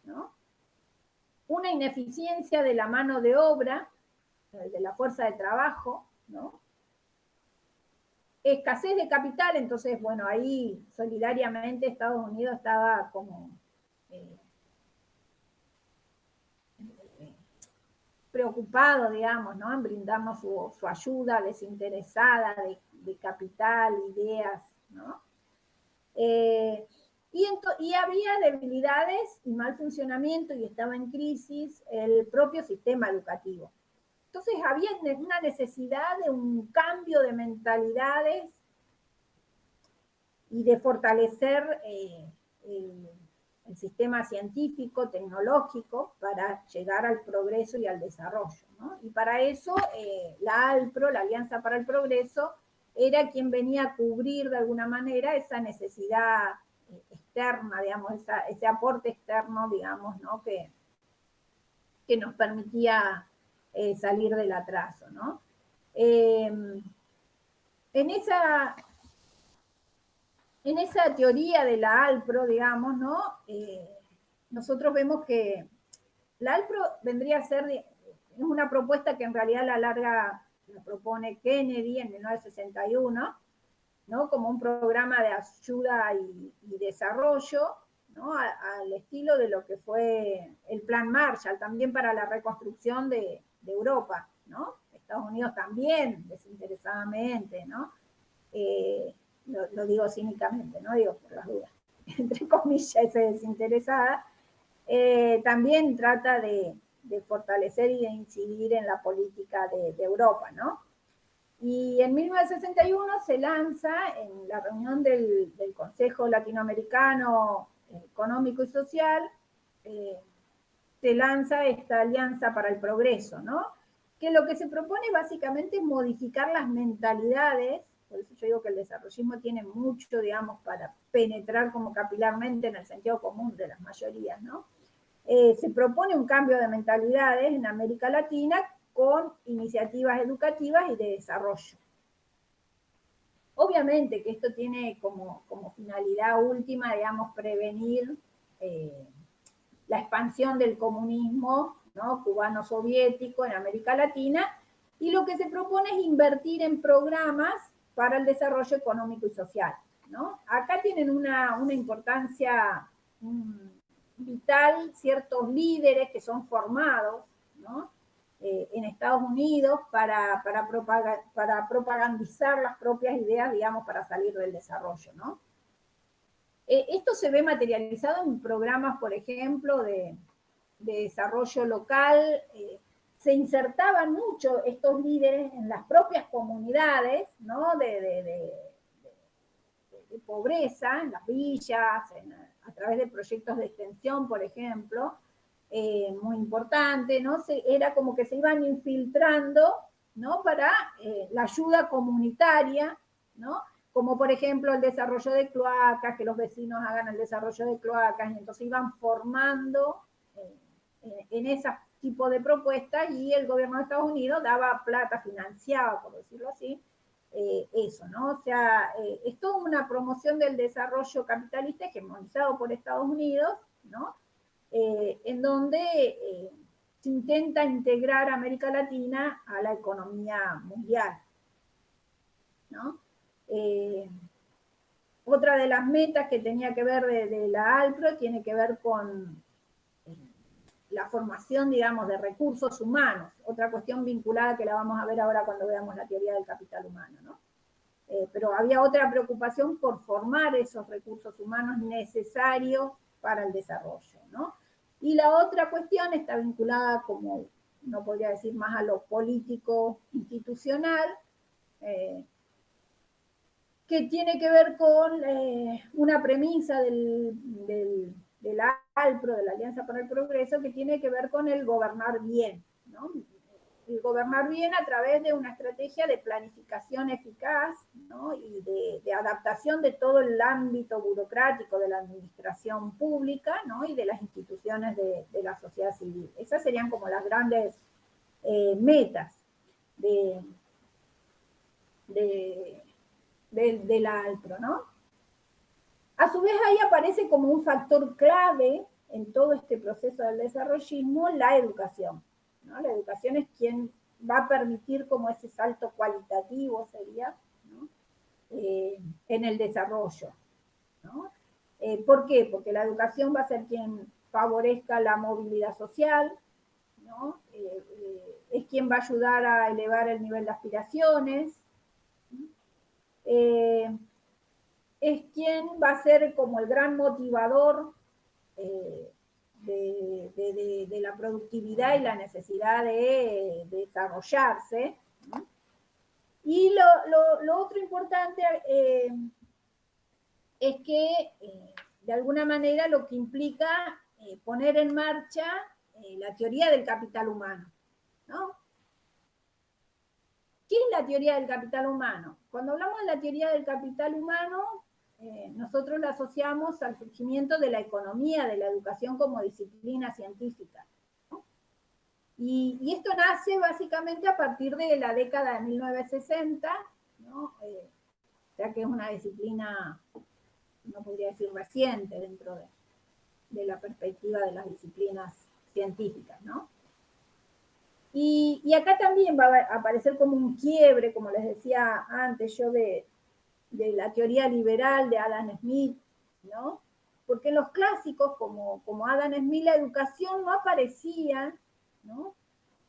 ¿no? Una ineficiencia de la mano de obra, de la fuerza de trabajo, ¿no? Escasez de capital, entonces, bueno, ahí solidariamente Estados Unidos estaba como preocupado, digamos, ¿no? En brindarnos su ayuda desinteresada de capital, ideas, ¿no? Y había debilidades y mal funcionamiento, y estaba en crisis el propio sistema educativo. Entonces había una necesidad de un cambio de mentalidades y de fortalecer el sistema científico, tecnológico, para llegar al progreso y al desarrollo, ¿no? Y para eso la ALPRO, la Alianza para el Progreso, era quien venía a cubrir de alguna manera esa necesidad externa, digamos, ese aporte externo, digamos, ¿no? que nos permitía salir del atraso, ¿no? En esa teoría de la ALPRO, digamos, ¿no? Nosotros vemos que la ALPRO vendría a ser, es una propuesta que en realidad la propone Kennedy en 1961, ¿no? Como un programa de ayuda y desarrollo, ¿no? Al estilo de lo que fue el Plan Marshall, también para la reconstrucción de Europa, ¿no? Estados Unidos también, desinteresadamente, ¿no? Lo digo cínicamente, no digo por las dudas, entre comillas, ese desinteresada, también trata de fortalecer y de incidir en la política de Europa, ¿no? Y en 1961 se lanza en la reunión del Consejo Latinoamericano Económico y Social, se lanza esta Alianza para el Progreso, ¿no? Que lo que se propone básicamente es modificar las mentalidades. Por eso yo digo que el desarrollismo tiene mucho, digamos, para penetrar como capilarmente en el sentido común de las mayorías, ¿no? Se propone un cambio de mentalidades en América Latina con iniciativas educativas y de desarrollo. Obviamente que esto tiene como finalidad última, digamos, prevenir la expansión del comunismo, ¿no? Cubano-soviético en América Latina, y lo que se propone es invertir en programas para el desarrollo económico y social, ¿no? Acá tienen una importancia vital ciertos líderes que son formados, ¿no? En Estados Unidos para propagandizar las propias ideas, digamos, para salir del desarrollo, ¿no? Esto se ve materializado en programas, por ejemplo, de desarrollo local. Se insertaban mucho estos líderes en las propias comunidades, ¿no? de pobreza, en las villas, a través de proyectos de extensión, por ejemplo, muy importante, ¿no? Era como que se iban infiltrando, ¿no? Para la ayuda comunitaria, ¿no? Como por ejemplo el desarrollo de cloacas, que los vecinos hagan el desarrollo de cloacas, y entonces iban formando en ese tipo de propuestas, y el gobierno de Estados Unidos daba plata, financiaba, por decirlo así, eso, ¿no? O sea, es toda una promoción del desarrollo capitalista hegemonizado por Estados Unidos, ¿no? En donde se intenta integrar a América Latina a la economía mundial, ¿no? Otra de las metas que tenía que ver de la ALPRO tiene que ver con la formación, digamos, de recursos humanos, otra cuestión vinculada que la vamos a ver ahora cuando veamos la teoría del capital humano, ¿no? Pero había otra preocupación por formar esos recursos humanos necesarios para el desarrollo, ¿no? Y la otra cuestión está vinculada, como no podría decir más, a lo político institucional, que tiene que ver con una premisa del ALPRO, de la Alianza para el Progreso, que tiene que ver con el gobernar bien, ¿no? El gobernar bien a través de una estrategia de planificación eficaz, ¿no? Y de adaptación de todo el ámbito burocrático de la administración pública, ¿no? Y de las instituciones de la sociedad civil. Esas serían como las grandes metas del ALPRO, ¿no? A su vez ahí aparece como un factor clave en todo este proceso del desarrollismo la educación, ¿no? La educación es quien va a permitir como ese salto cualitativo sería, ¿no? En el desarrollo, ¿no? ¿Por qué? Porque la educación va a ser quien favorezca la movilidad social, ¿no? Es quien va a ayudar a elevar el nivel de aspiraciones, es quien va a ser como el gran motivador de la productividad y la necesidad de desarrollarse, ¿no? Y lo otro importante es que de alguna manera lo que implica poner en marcha la teoría del capital humano, ¿no? ¿Qué es la teoría del capital humano? Cuando hablamos de la teoría del capital humano, nosotros la asociamos al surgimiento de la economía, de la educación como disciplina científica, ¿no? Y esto nace básicamente a partir de la década de 1960, ¿no? Ya que es una disciplina, no podría decir reciente, dentro de la perspectiva de las disciplinas científicas, ¿no? Y acá también va a aparecer como un quiebre, como les decía antes yo, de la teoría liberal de Adam Smith, ¿no? Porque en los clásicos, como Adam Smith, la educación no aparecía, ¿no?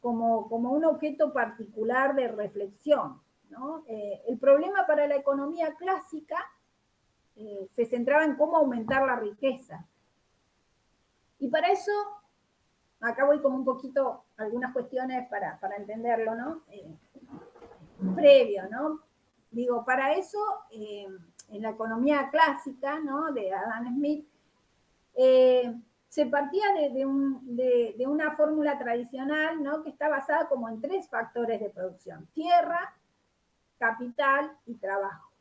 Como un objeto particular de reflexión, ¿no? El problema para la economía clásica se centraba en cómo aumentar la riqueza. Y para eso, acá voy como un poquito algunas cuestiones para entenderlo, ¿no? Previo, ¿no? Digo, para eso, en la economía clásica, ¿no? De Adam Smith, se partía de una fórmula tradicional, ¿no? Que está basada como en 3 factores de producción: tierra, capital y trabajo.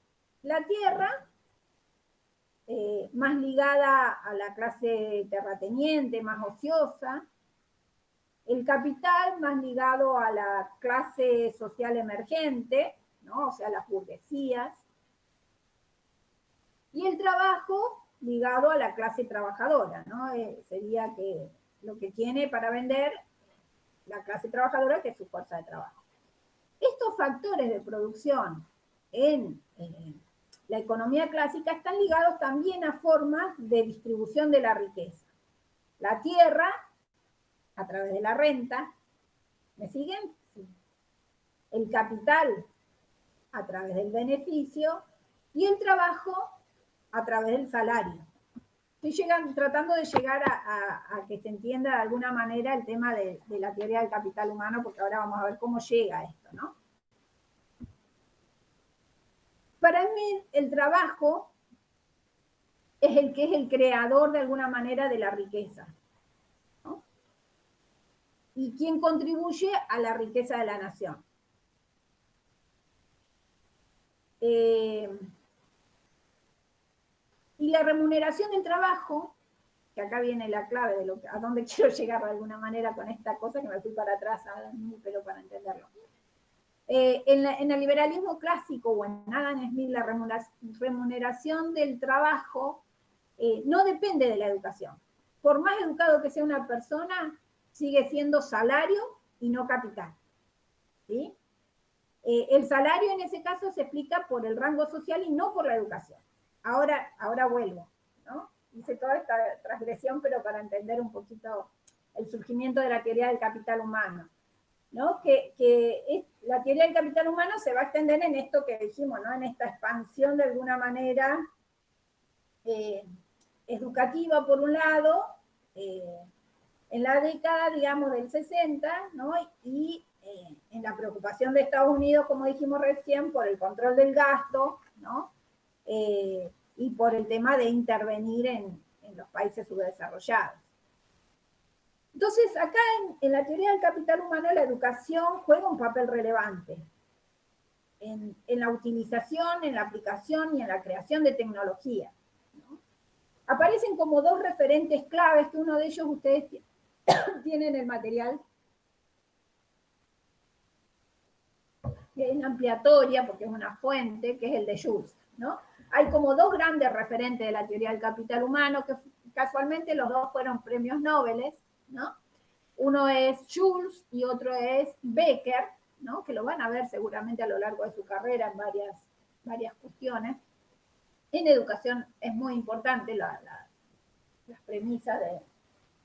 La tierra, más ligada a la clase terrateniente, más ociosa; el capital, más ligado a la clase social emergente, ¿no? O sea, las burguesías; y el trabajo, ligado a la clase trabajadora, ¿no? Sería que lo que tiene para vender la clase trabajadora, que es su fuerza de trabajo. Estos factores de producción en la economía clásica están ligados también a formas de distribución de la riqueza. La tierra, a través de la renta, ¿me siguen? Sí. El capital, a través del beneficio, y el trabajo, a través del salario. Estoy tratando de llegar a que se entienda de alguna manera el tema de la teoría del capital humano, porque ahora vamos a ver cómo llega a esto, ¿no? Para mí, el trabajo es el que es el creador de alguna manera de la riqueza, ¿no? Y quien contribuye a la riqueza de la nación. Y la remuneración del trabajo, que acá viene la clave de a dónde quiero llegar de alguna manera con esta cosa, que me fui para atrás, pero para entenderlo. En el liberalismo clásico o en Adam Smith, la remuneración del trabajo no depende de la educación. Por más educado que sea una persona, sigue siendo salario y no capital, ¿sí? El salario en ese caso se explica por el rango social y no por la educación. Ahora vuelvo, ¿no? Hice toda esta transgresión, pero para entender un poquito el surgimiento de la teoría del capital humano, ¿no? Que la teoría del capital humano se va a extender en esto que dijimos, ¿no? En esta expansión de alguna manera educativa por un lado, En la década, digamos, del 60, ¿no? Y en la preocupación de Estados Unidos, como dijimos recién, por el control del gasto, ¿no? Y por el tema de intervenir en los países subdesarrollados. Entonces, acá en la teoría del capital humano, la educación juega un papel relevante en la utilización, en la aplicación y en la creación de tecnología, ¿no? Aparecen como dos referentes claves, que uno de ellos ustedes tienen el material, que es ampliatoria, porque es una fuente, que es el de Jules, ¿no? Hay como dos grandes referentes de la teoría del capital humano, que casualmente los dos fueron premios Nobel, ¿no? Uno es Jules y otro es Becker, ¿no? Que lo van a ver seguramente a lo largo de su carrera en varias cuestiones. En educación es muy importante las premisas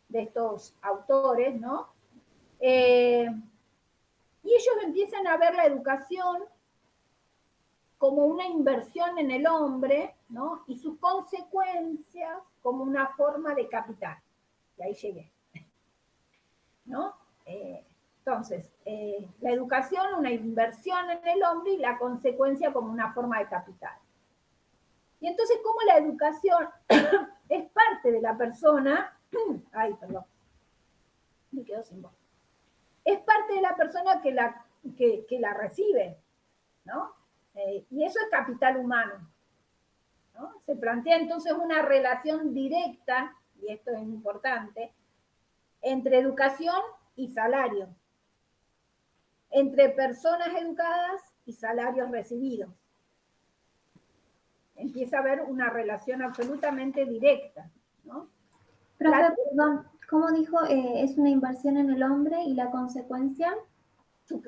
de estos autores, ¿no? Y ellos empiezan a ver la educación como una inversión en el hombre, ¿no? Y sus consecuencias como una forma de capital. Y ahí llegué, ¿no? Entonces, la educación, una inversión en el hombre y la consecuencia como una forma de capital. Y entonces, como la educación es parte de la persona, ay, perdón, me quedo sin voz, es parte de la persona que la recibe, ¿no? Y eso es capital humano, ¿no? Se plantea entonces una relación directa, y esto es importante, entre educación y salario, entre personas educadas y salarios recibidos. Empieza a haber una relación absolutamente directa, ¿no? Profe, perdón, ¿cómo dijo? Es una inversión en el hombre y la consecuencia.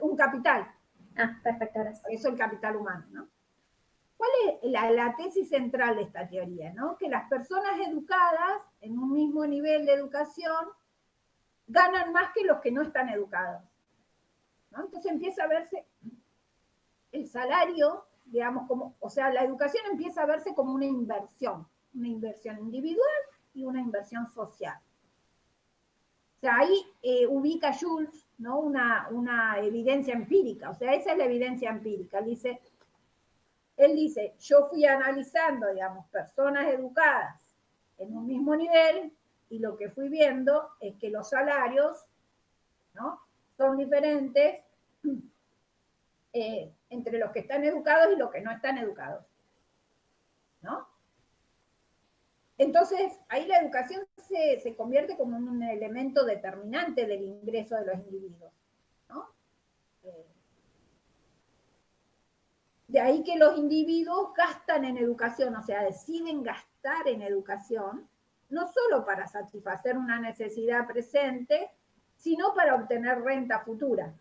Un capital. Ah, perfecto, gracias. Por eso el capital humano, ¿no? ¿Cuál es la tesis central de esta teoría, ¿no? Que las personas educadas en un mismo nivel de educación ganan más que los que no están educados, ¿no? Entonces empieza a verse el salario, digamos, como, o sea, la educación empieza a verse como una inversión individual y una inversión social. O sea, ahí ubica Jules, ¿no? Una evidencia empírica, o sea, esa es la evidencia empírica. Él dice, yo fui analizando, digamos, personas educadas en un mismo nivel y lo que fui viendo es que los salarios, ¿no? Son diferentes entre los que están educados y los que no están educados, ¿no? Entonces, ahí la educación se convierte como un elemento determinante del ingreso de los individuos, ¿no? De ahí que los individuos gastan en educación, o sea, deciden gastar en educación, no solo para satisfacer una necesidad presente, sino para obtener renta futura.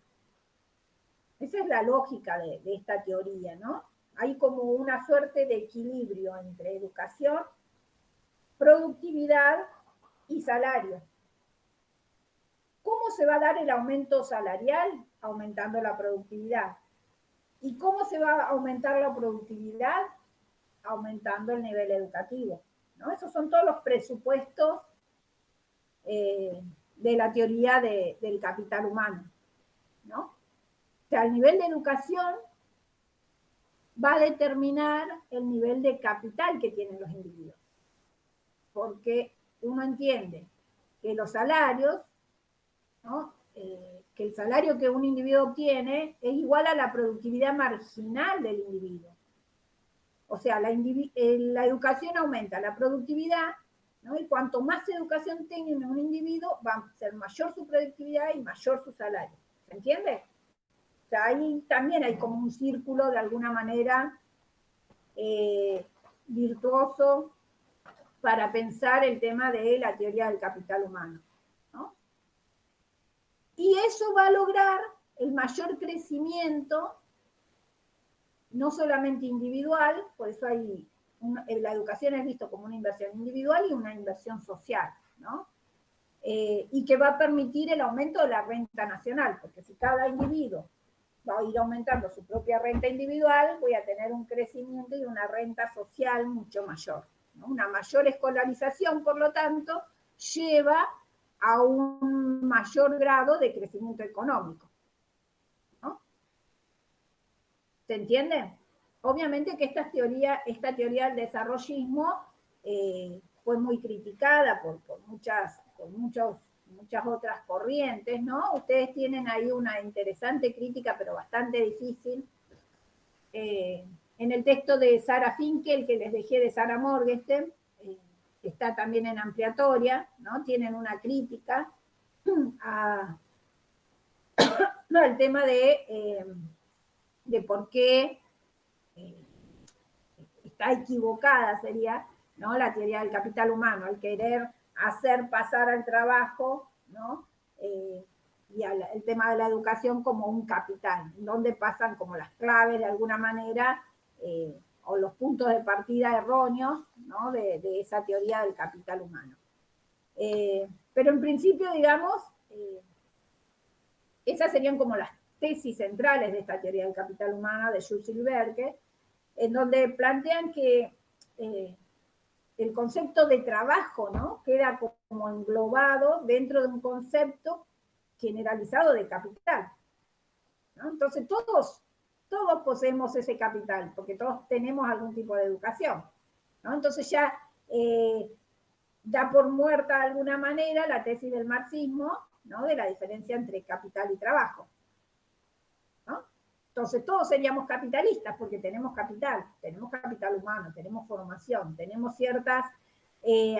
Esa es la lógica de esta teoría, ¿no? Hay como una suerte de equilibrio entre educación, productividad y salario. ¿Cómo se va a dar el aumento salarial? Aumentando la productividad. ¿Y cómo se va a aumentar la productividad? Aumentando el nivel educativo, ¿no? Esos son todos los presupuestos de la teoría del capital humano, ¿no? O sea, el nivel de educación va a determinar el nivel de capital que tienen los individuos. Porque uno entiende que los salarios, ¿no? Que el salario que un individuo obtiene es igual a la productividad marginal del individuo. O sea, la educación aumenta la productividad, ¿no? Y cuanto más educación tenga un individuo, va a ser mayor su productividad y mayor su salario. ¿Se entiende? O sea, ahí también hay como un círculo de alguna manera virtuoso para pensar el tema de la teoría del capital humano, ¿no? Y eso va a lograr el mayor crecimiento, no solamente individual, por eso la educación es visto como una inversión individual y una inversión social, ¿no? Y que va a permitir el aumento de la renta nacional, porque si cada individuo va a ir aumentando su propia renta individual, voy a tener un crecimiento y una renta social mucho mayor, ¿no? Una mayor escolarización, por lo tanto, lleva a un mayor grado de crecimiento económico, ¿no? ¿Se entiende? Obviamente que esta teoría del desarrollismo fue muy criticada por muchas otras corrientes, ¿no? Ustedes tienen ahí una interesante crítica, pero bastante difícil, en el texto de Sara Finkel, que les dejé, de Sara Morgenstern, está también en Ampliatoria, ¿no? Tienen una crítica al tema de por qué está equivocada, sería, ¿no?, la teoría del capital humano, al querer hacer pasar al trabajo, ¿no?, y el tema de la educación como un capital, donde pasan como las claves de alguna manera, o los puntos de partida erróneos, ¿no?, de esa teoría del capital humano. Pero en principio, digamos, esas serían como las tesis centrales de esta teoría del capital humano de Jules Silberke, en donde plantean que el concepto de trabajo, ¿no?, queda como englobado dentro de un concepto generalizado de capital, ¿no? Entonces todos poseemos ese capital, porque todos tenemos algún tipo de educación, ¿no? Entonces ya da por muerta de alguna manera la tesis del marxismo, ¿no?, de la diferencia entre capital y trabajo, ¿no? Entonces todos seríamos capitalistas porque tenemos capital humano, tenemos formación, tenemos ciertas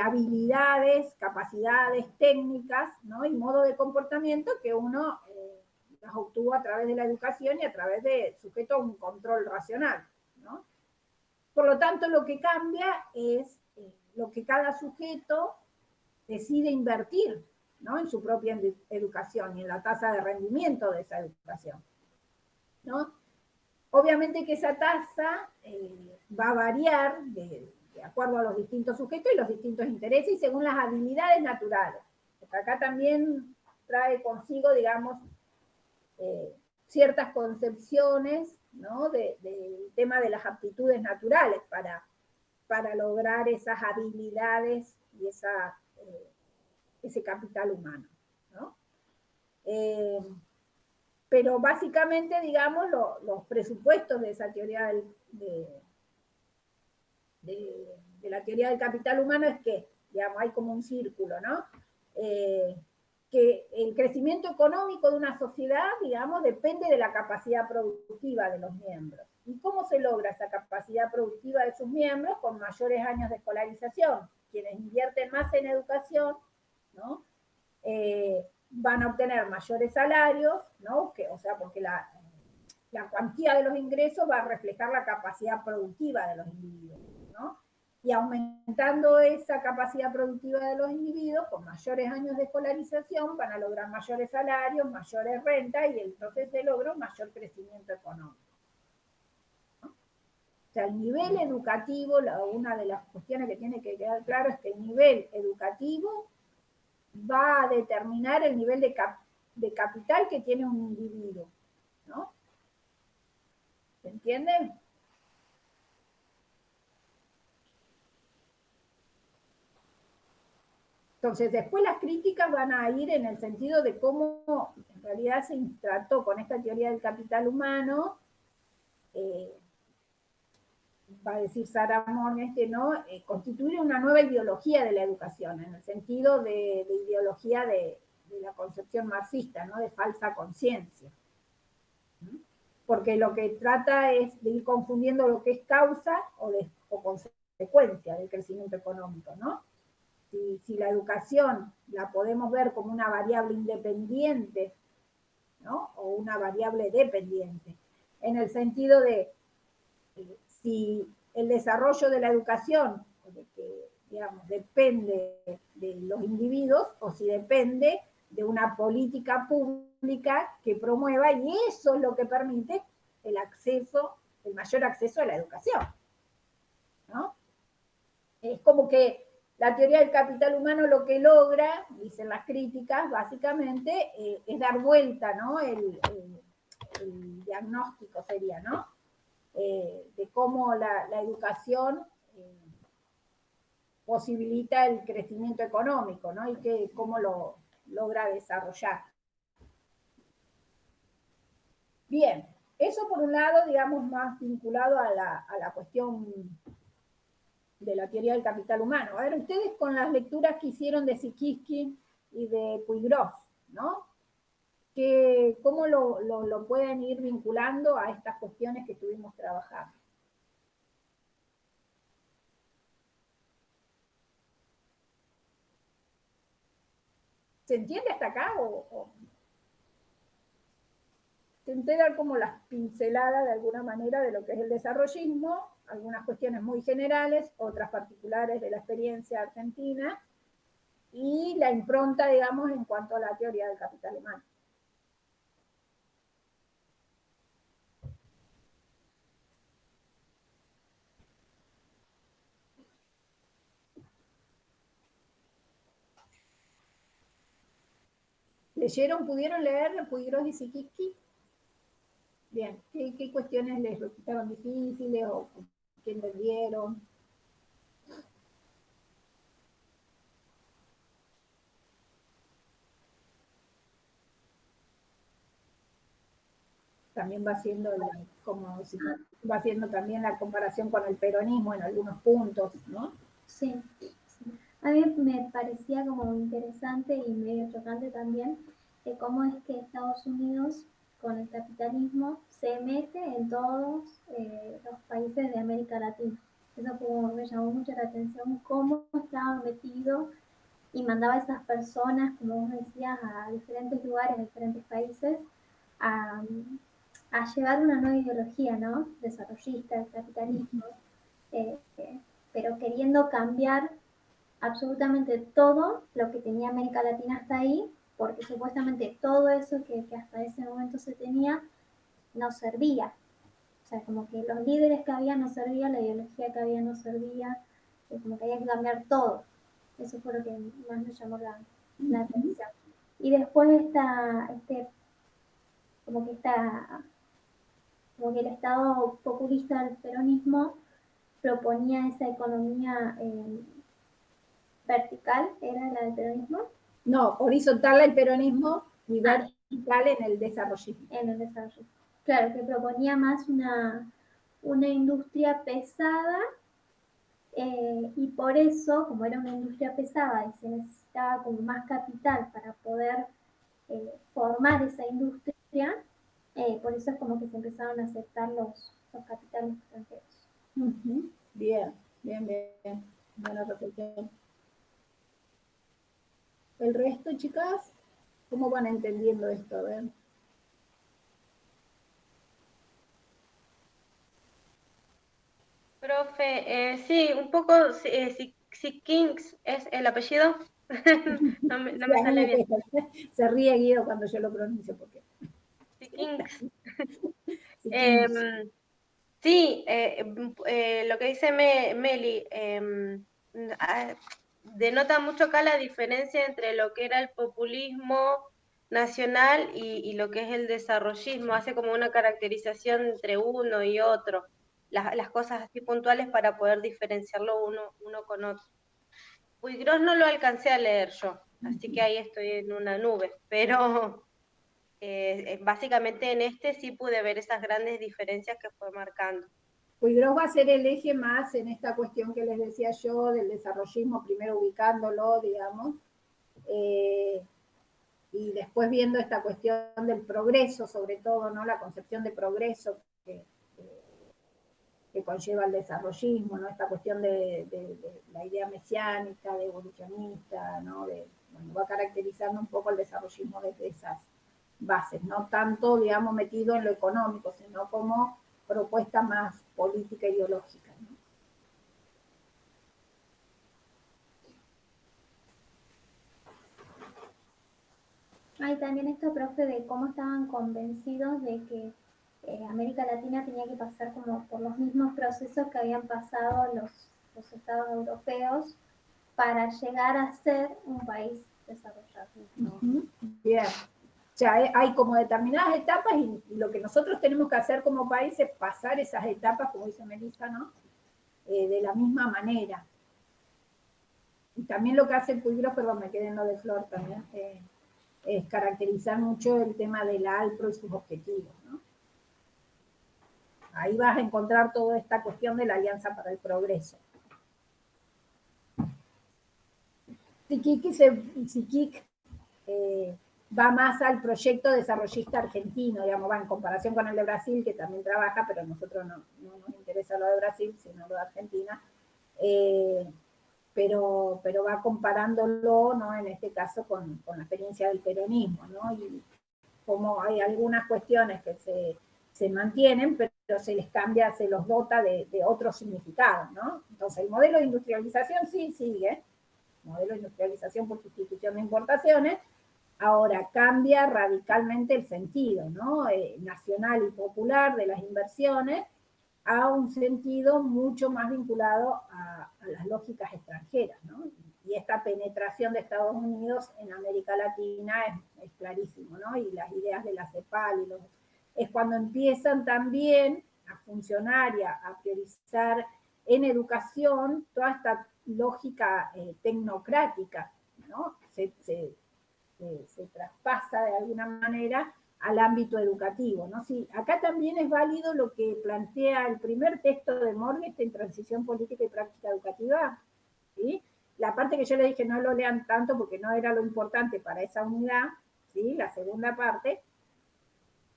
habilidades, capacidades, técnicas, ¿no?, y modo de comportamiento que uno las obtuvo a través de la educación y a través de sujeto a un control racional, ¿no? Por lo tanto, lo que cambia es lo que cada sujeto decide invertir, ¿no?, en su propia educación y en la tasa de rendimiento de esa educación, ¿no? Obviamente que esa tasa va a variar de acuerdo a los distintos sujetos y los distintos intereses y según las habilidades naturales. Porque acá también trae consigo, digamos, ciertas concepciones, ¿no?, del tema de las aptitudes naturales para lograr esas habilidades y ese capital humano, ¿no? Pero básicamente, digamos, los presupuestos de esa teoría de la teoría del capital humano es que, digamos, hay como un círculo, ¿no? Que el crecimiento económico de una sociedad, digamos, depende de la capacidad productiva de los miembros. ¿Y cómo se logra esa capacidad productiva de sus miembros? Con mayores años de escolarización. Quienes invierten más en educación, ¿no?, van a obtener mayores salarios, ¿no?, o sea, porque la cuantía de los ingresos va a reflejar la capacidad productiva de los individuos, ¿no? Y aumentando esa capacidad productiva de los individuos, con mayores años de escolarización, van a lograr mayores salarios, mayores rentas, y entonces se logra un mayor crecimiento económico, ¿no? O sea, el nivel educativo, una de las cuestiones que tiene que quedar claro es que el nivel educativo va a determinar el nivel de capital que tiene un individuo, ¿no? ¿Se entiende? Entonces, después las críticas van a ir en el sentido de cómo en realidad se trató con esta teoría del capital humano, va a decir Sara Morgenstern, ¿no?, constituir una nueva ideología de la educación, en el sentido de ideología de la concepción marxista, ¿no?, de falsa conciencia. Porque lo que trata es de ir confundiendo lo que es causa o consecuencia del crecimiento económico, ¿no? Si la educación la podemos ver como una variable independiente, ¿no?, o una variable dependiente, en el sentido de si el desarrollo de la educación, digamos, depende de los individuos o si depende de una política pública que promueva, y eso es lo que permite el mayor acceso a la educación, ¿no? Es como que la teoría del capital humano lo que logra, dicen las críticas, básicamente, es dar vuelta, ¿no?, el diagnóstico sería, ¿no?, de cómo la educación posibilita el crecimiento económico, ¿no?, y cómo lo logra desarrollar. Bien, eso por un lado, digamos, más vinculado a la cuestión de la teoría del capital humano. A ver, ustedes con las lecturas que hicieron de Zikiskin y de Puigros, ¿no? ¿Cómo lo pueden ir vinculando a estas cuestiones que estuvimos trabajando? ¿Se entiende hasta acá? Intenté dar como las pinceladas de alguna manera de lo que es el desarrollismo, algunas cuestiones muy generales, otras particulares de la experiencia argentina, y la impronta, digamos, en cuanto a la teoría del capital humano. ¿Leyeron, pudieron leer Puigros y Zikiskin? Bien, ¿qué cuestiones les resultaron difíciles o qué entendieron? También va haciendo, va haciendo también la comparación con el peronismo en algunos puntos, ¿no? Sí, sí. A mí me parecía como interesante y medio chocante también cómo es que Estados Unidos con el capitalismo se mete en todos los países de América Latina. Eso me llamó mucho la atención, cómo estaba metido y mandaba a esas personas, como vos decías, a diferentes lugares, a diferentes países, a, a llevar una nueva ideología, ¿no? Desarrollista, del capitalismo, eh, pero queriendo cambiar absolutamente todo lo que tenía América Latina hasta ahí, porque supuestamente todo eso que hasta ese momento se tenía no servía. O sea, como que los líderes que había no servían, la ideología que había no servía, como que había que cambiar todo. Eso fue lo que más me llamó la atención. Y después como que el Estado populista del peronismo proponía esa economía vertical, era la del peronismo. No, horizontal el peronismo y vertical en el desarrollismo. En el desarrollo. Claro, que proponía más una industria pesada y por eso, como era una industria pesada y se necesitaba como más capital para poder formar esa industria, por eso es como que se empezaron a aceptar los capitales extranjeros. Bien, bien, bien. Buena reflexión. ¿El resto, chicas? ¿Cómo van entendiendo esto? A ver. Profe, sí, un poco, si Kings es el apellido, no me sale bien. Se ríe Guido cuando yo lo pronuncio, porque. Si Kings. Kings. Sí, lo que dice Meli, denota mucho acá la diferencia entre lo que era el populismo nacional y lo que es el desarrollismo, hace como una caracterización entre uno y otro, las cosas así puntuales para poder diferenciarlo uno con otro. Puigros no lo alcancé a leer yo, así que ahí estoy en una nube, pero básicamente en este sí pude ver esas grandes diferencias que fue marcando. Puigros va a ser el eje más en esta cuestión que les decía yo del desarrollismo, primero ubicándolo, digamos, y después viendo esta cuestión del progreso, sobre todo, ¿no? La concepción de progreso que conlleva el desarrollismo, ¿no? Esta cuestión de la idea mesiánica, de evolucionista, ¿no? Bueno, va caracterizando un poco el desarrollismo desde esas bases, no tanto, digamos, metido en lo económico, sino como propuesta más política ideológica, ¿no? Hay también esto, profe, de cómo estaban convencidos de que América Latina tenía que pasar como por los mismos procesos que habían pasado los estados europeos para llegar a ser un país desarrollado. Bien. O sea, hay como determinadas etapas y lo que nosotros tenemos que hacer como país es pasar esas etapas, como dice Melissa, ¿no? De la misma manera. Y también lo que hace Puigros, perdón, me quedé en lo de Flor también, es caracterizar mucho el tema de la ALPRO y sus objetivos, ¿no? Ahí vas a encontrar toda esta cuestión de la Alianza para el Progreso. SICIC va más al proyecto desarrollista argentino, digamos, va en comparación con el de Brasil, que también trabaja, pero a nosotros no nos interesa lo de Brasil, sino lo de Argentina, pero va comparándolo, ¿no? En este caso con la experiencia del peronismo, ¿no? Y como hay algunas cuestiones que se mantienen, pero se les cambia, se los dota de otro significado, ¿no? Entonces el modelo de industrialización sí sigue, modelo de industrialización por sustitución de importaciones, ahora cambia radicalmente el sentido, ¿no? Nacional y popular de las inversiones a un sentido mucho más vinculado a las lógicas extranjeras, ¿no? Y esta penetración de Estados Unidos en América Latina es clarísimo, ¿no? Y las ideas de la CEPAL es cuando empiezan también a funcionar y a priorizar en educación toda esta lógica tecnocrática, ¿no? Se traspasa de alguna manera al ámbito educativo, ¿no? Sí, acá también es válido lo que plantea el primer texto de Morgenstern en Transición Política y Práctica Educativa, ¿sí? La parte que yo le dije no lo lean tanto porque no era lo importante para esa unidad, ¿sí? La segunda parte,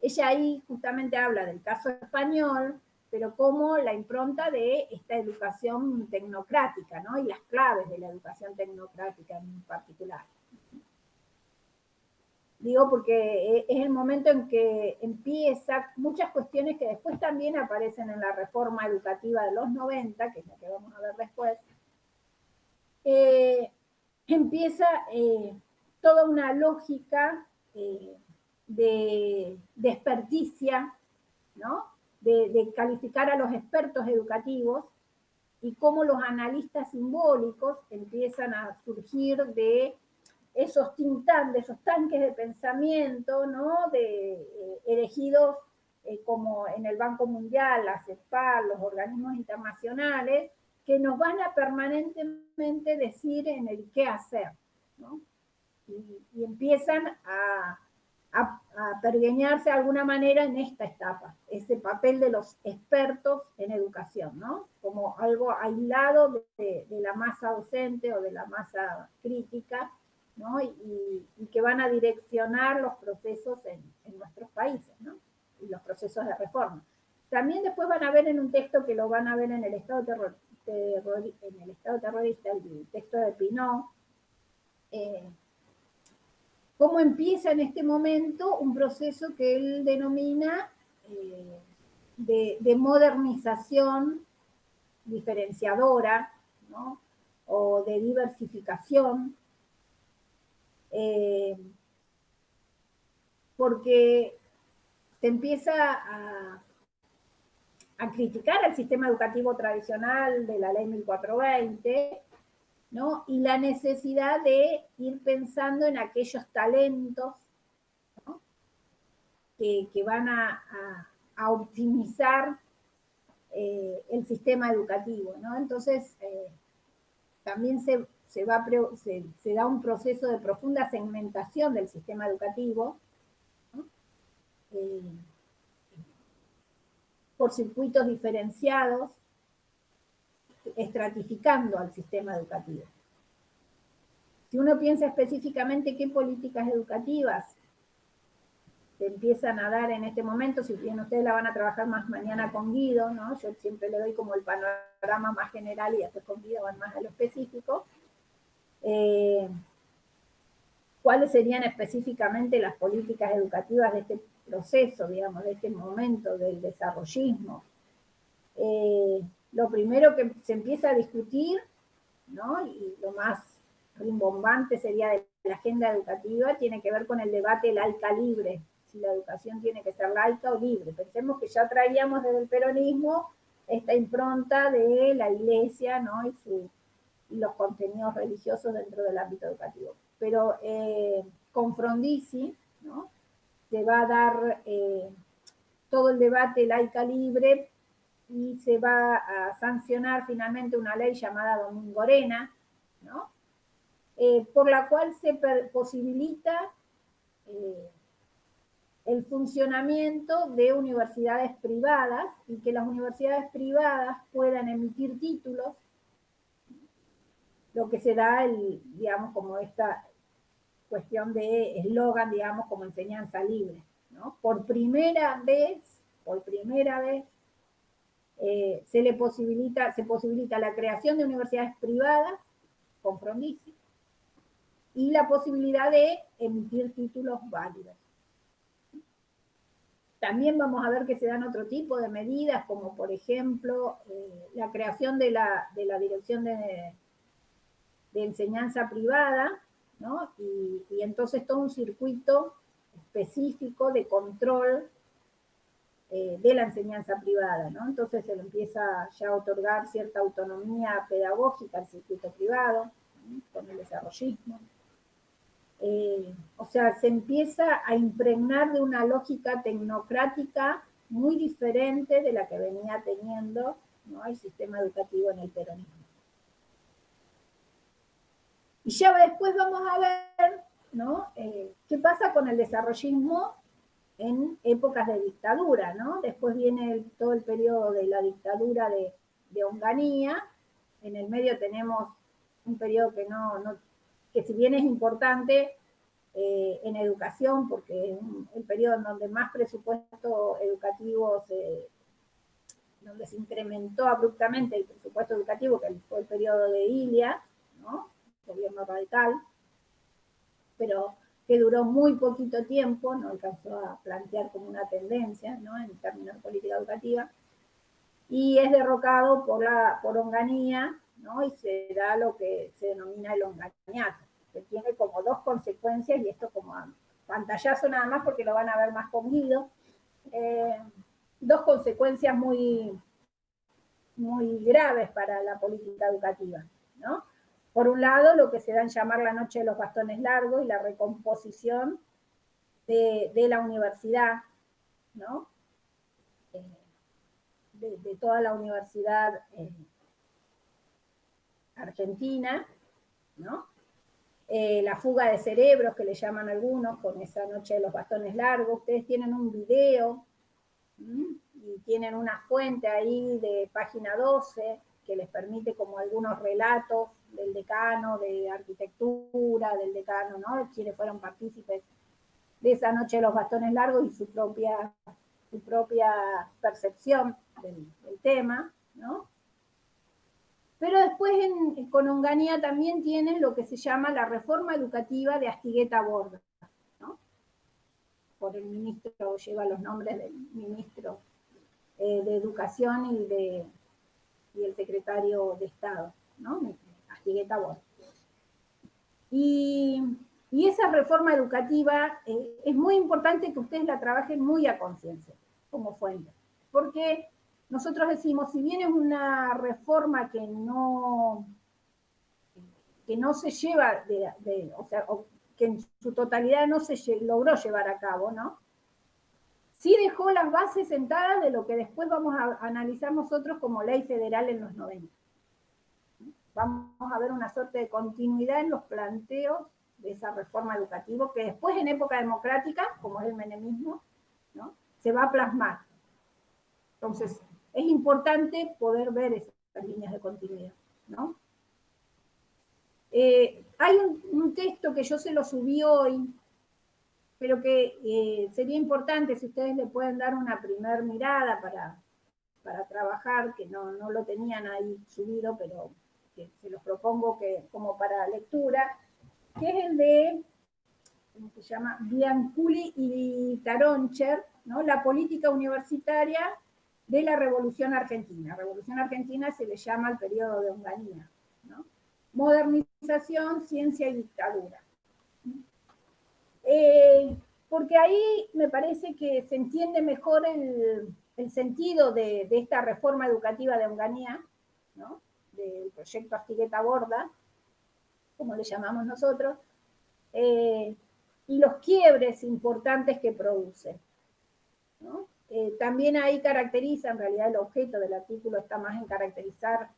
ella ahí justamente habla del caso español, pero como la impronta de esta educación tecnocrática, ¿no? Y las claves de la educación tecnocrática en particular. Digo porque es el momento en que empieza muchas cuestiones que después también aparecen en la reforma educativa de los 90, que es la que vamos a ver después, empieza toda una lógica de experticia, ¿no? De calificar a los expertos educativos y cómo los analistas simbólicos empiezan a surgir de esos think tanks, de esos tanques de pensamiento, ¿no? Elegidos como en el Banco Mundial, la CEPAL, los organismos internacionales, que nos van a permanentemente decir en el qué hacer, ¿no? Y empiezan a pergeñarse de alguna manera en esta etapa, ese papel de los expertos en educación, ¿no? Como algo aislado de la masa docente o de la masa crítica, ¿no? Y que van a direccionar los procesos en nuestros países, ¿no? Y los procesos de reforma. También después van a ver en un texto que lo van a ver en el Estado terrorista, el texto de Pinot, cómo empieza en este momento un proceso que él denomina de modernización diferenciadora, ¿no? O de diversificación, porque se empieza a criticar al sistema educativo tradicional de la ley 1420, ¿no? Y la necesidad de ir pensando en aquellos talentos, ¿no? que van a optimizar el sistema educativo, ¿no? Entonces, también se da un proceso de profunda segmentación del sistema educativo, ¿no? Por circuitos diferenciados, estratificando al sistema educativo. Si uno piensa específicamente qué políticas educativas se empiezan a dar en este momento, si bien ustedes la van a trabajar más mañana con Guido, ¿no? Yo siempre le doy como el panorama más general y después con Guido van más a lo específico. ¿Cuáles serían específicamente las políticas educativas de este proceso, digamos, de este momento del desarrollismo? Lo primero que se empieza a discutir, ¿no? Y lo más rimbombante sería de la agenda educativa, tiene que ver con el debate laica-libre, si la educación tiene que ser laica o libre. Pensemos que ya traíamos desde el peronismo esta impronta de la iglesia, ¿no? Y los contenidos religiosos dentro del ámbito educativo. Pero con Frondizi, ¿no? Se va a dar todo el debate laica-libre y se va a sancionar finalmente una ley llamada Domingorena, ¿no? Por la cual se posibilita el funcionamiento de universidades privadas y que las universidades privadas puedan emitir títulos, lo que se da, digamos, como esta cuestión de eslogan, digamos, como enseñanza libre, ¿no? Por primera vez, se posibilita la creación de universidades privadas con Frondizi y la posibilidad de emitir títulos válidos. También vamos a ver que se dan otro tipo de medidas, como por ejemplo la creación de la Dirección de Enseñanza Privada, ¿no? Y entonces todo un circuito específico de control de la enseñanza privada, ¿no? Entonces se le empieza ya a otorgar cierta autonomía pedagógica al circuito privado, ¿no? Con el desarrollismo. O sea, se empieza a impregnar de una lógica tecnocrática muy diferente de la que venía teniendo, ¿no?, el sistema educativo en el peronismo. Y ya después vamos a ver, ¿no?, qué pasa con el desarrollismo en épocas de dictadura, ¿no? Después viene todo el periodo de la dictadura de Onganía. En el medio tenemos un periodo que si bien es importante en educación, porque es el periodo en donde más presupuesto educativo donde se incrementó abruptamente el presupuesto educativo, que fue el periodo de Ilia, ¿no?, gobierno radical, pero que duró muy poquito tiempo, no alcanzó a plantear como una tendencia, ¿no?, en términos de política educativa, y es derrocado por Onganía, ¿no?, y se da lo que se denomina el onganiato, que tiene como dos consecuencias, y esto como a pantallazo nada más porque lo van a ver más conmigo, dos consecuencias muy, muy graves para la política educativa, ¿no? Por un lado, lo que se da en llamar la noche de los bastones largos y la recomposición de la universidad, ¿no?, de toda la universidad argentina, ¿no? La fuga de cerebros, que le llaman algunos, con esa noche de los bastones largos. Ustedes tienen un video y tienen una fuente ahí de página 12 que les permite como algunos relatos del decano de arquitectura, del decano, ¿no?, quienes fueron partícipes de esa noche de los bastones largos y su propia percepción del tema, ¿no? Pero después con Onganía también tienen lo que se llama la reforma educativa de Astigueta Borda, ¿no? Por el ministro, lleva los nombres del ministro de Educación y el secretario de Estado, ¿no?, Astigueta Borda. Y esa reforma educativa es muy importante que ustedes la trabajen muy a conciencia, como fuente, porque nosotros decimos, si bien es una reforma que no se lleva, o sea, que en su totalidad no se logró llevar a cabo, ¿no?, sí dejó las bases sentadas de lo que después vamos a analizar nosotros como ley federal en los 90. Vamos a ver una suerte de continuidad en los planteos de esa reforma educativa, que después en época democrática, como es el menemismo, ¿no?, se va a plasmar. Entonces, es importante poder ver esas líneas de continuidad, ¿no? Hay un texto que yo se lo subí hoy, pero que sería importante si ustedes le pueden dar una primer mirada para trabajar, que no lo tenían ahí subido, pero que se los propongo como para lectura, que es el de, ¿cómo se llama?, Bianculi y Taroncher, ¿no?, la política universitaria de la Revolución Argentina. Revolución Argentina se le llama al periodo de Onganía, ¿no? Modernización, ciencia y dictadura. Porque ahí me parece que se entiende mejor el sentido de esta reforma educativa de Onganía, ¿no?, del proyecto Astigueta Borda, como le llamamos nosotros, y los quiebres importantes que produce, ¿no? También ahí caracteriza, en realidad el objeto del artículo está más en caracterizar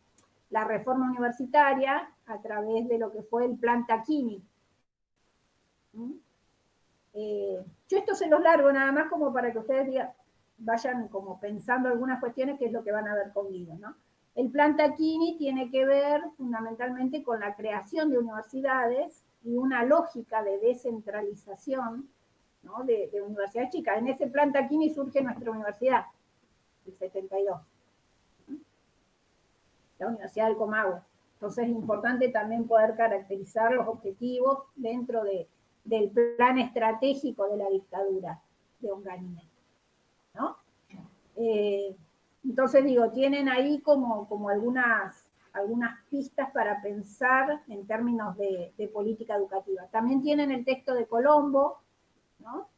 la reforma universitaria a través de lo que fue el plan Tacchini, Yo esto se los largo nada más como para que ustedes vayan como pensando algunas cuestiones que es lo que van a ver conmigo, ¿no? El plan Tacchini tiene que ver fundamentalmente con la creación de universidades y una lógica de descentralización, ¿no? de universidades chicas. En ese plan Tacchini surge nuestra universidad, el 72, ¿no? La Universidad del Comahue. Entonces es importante también poder caracterizar los objetivos dentro del plan estratégico de la dictadura de Onganía, ¿no? Entonces digo, tienen ahí como algunas pistas para pensar en términos de política educativa. También tienen el texto de Colombo, ¿no?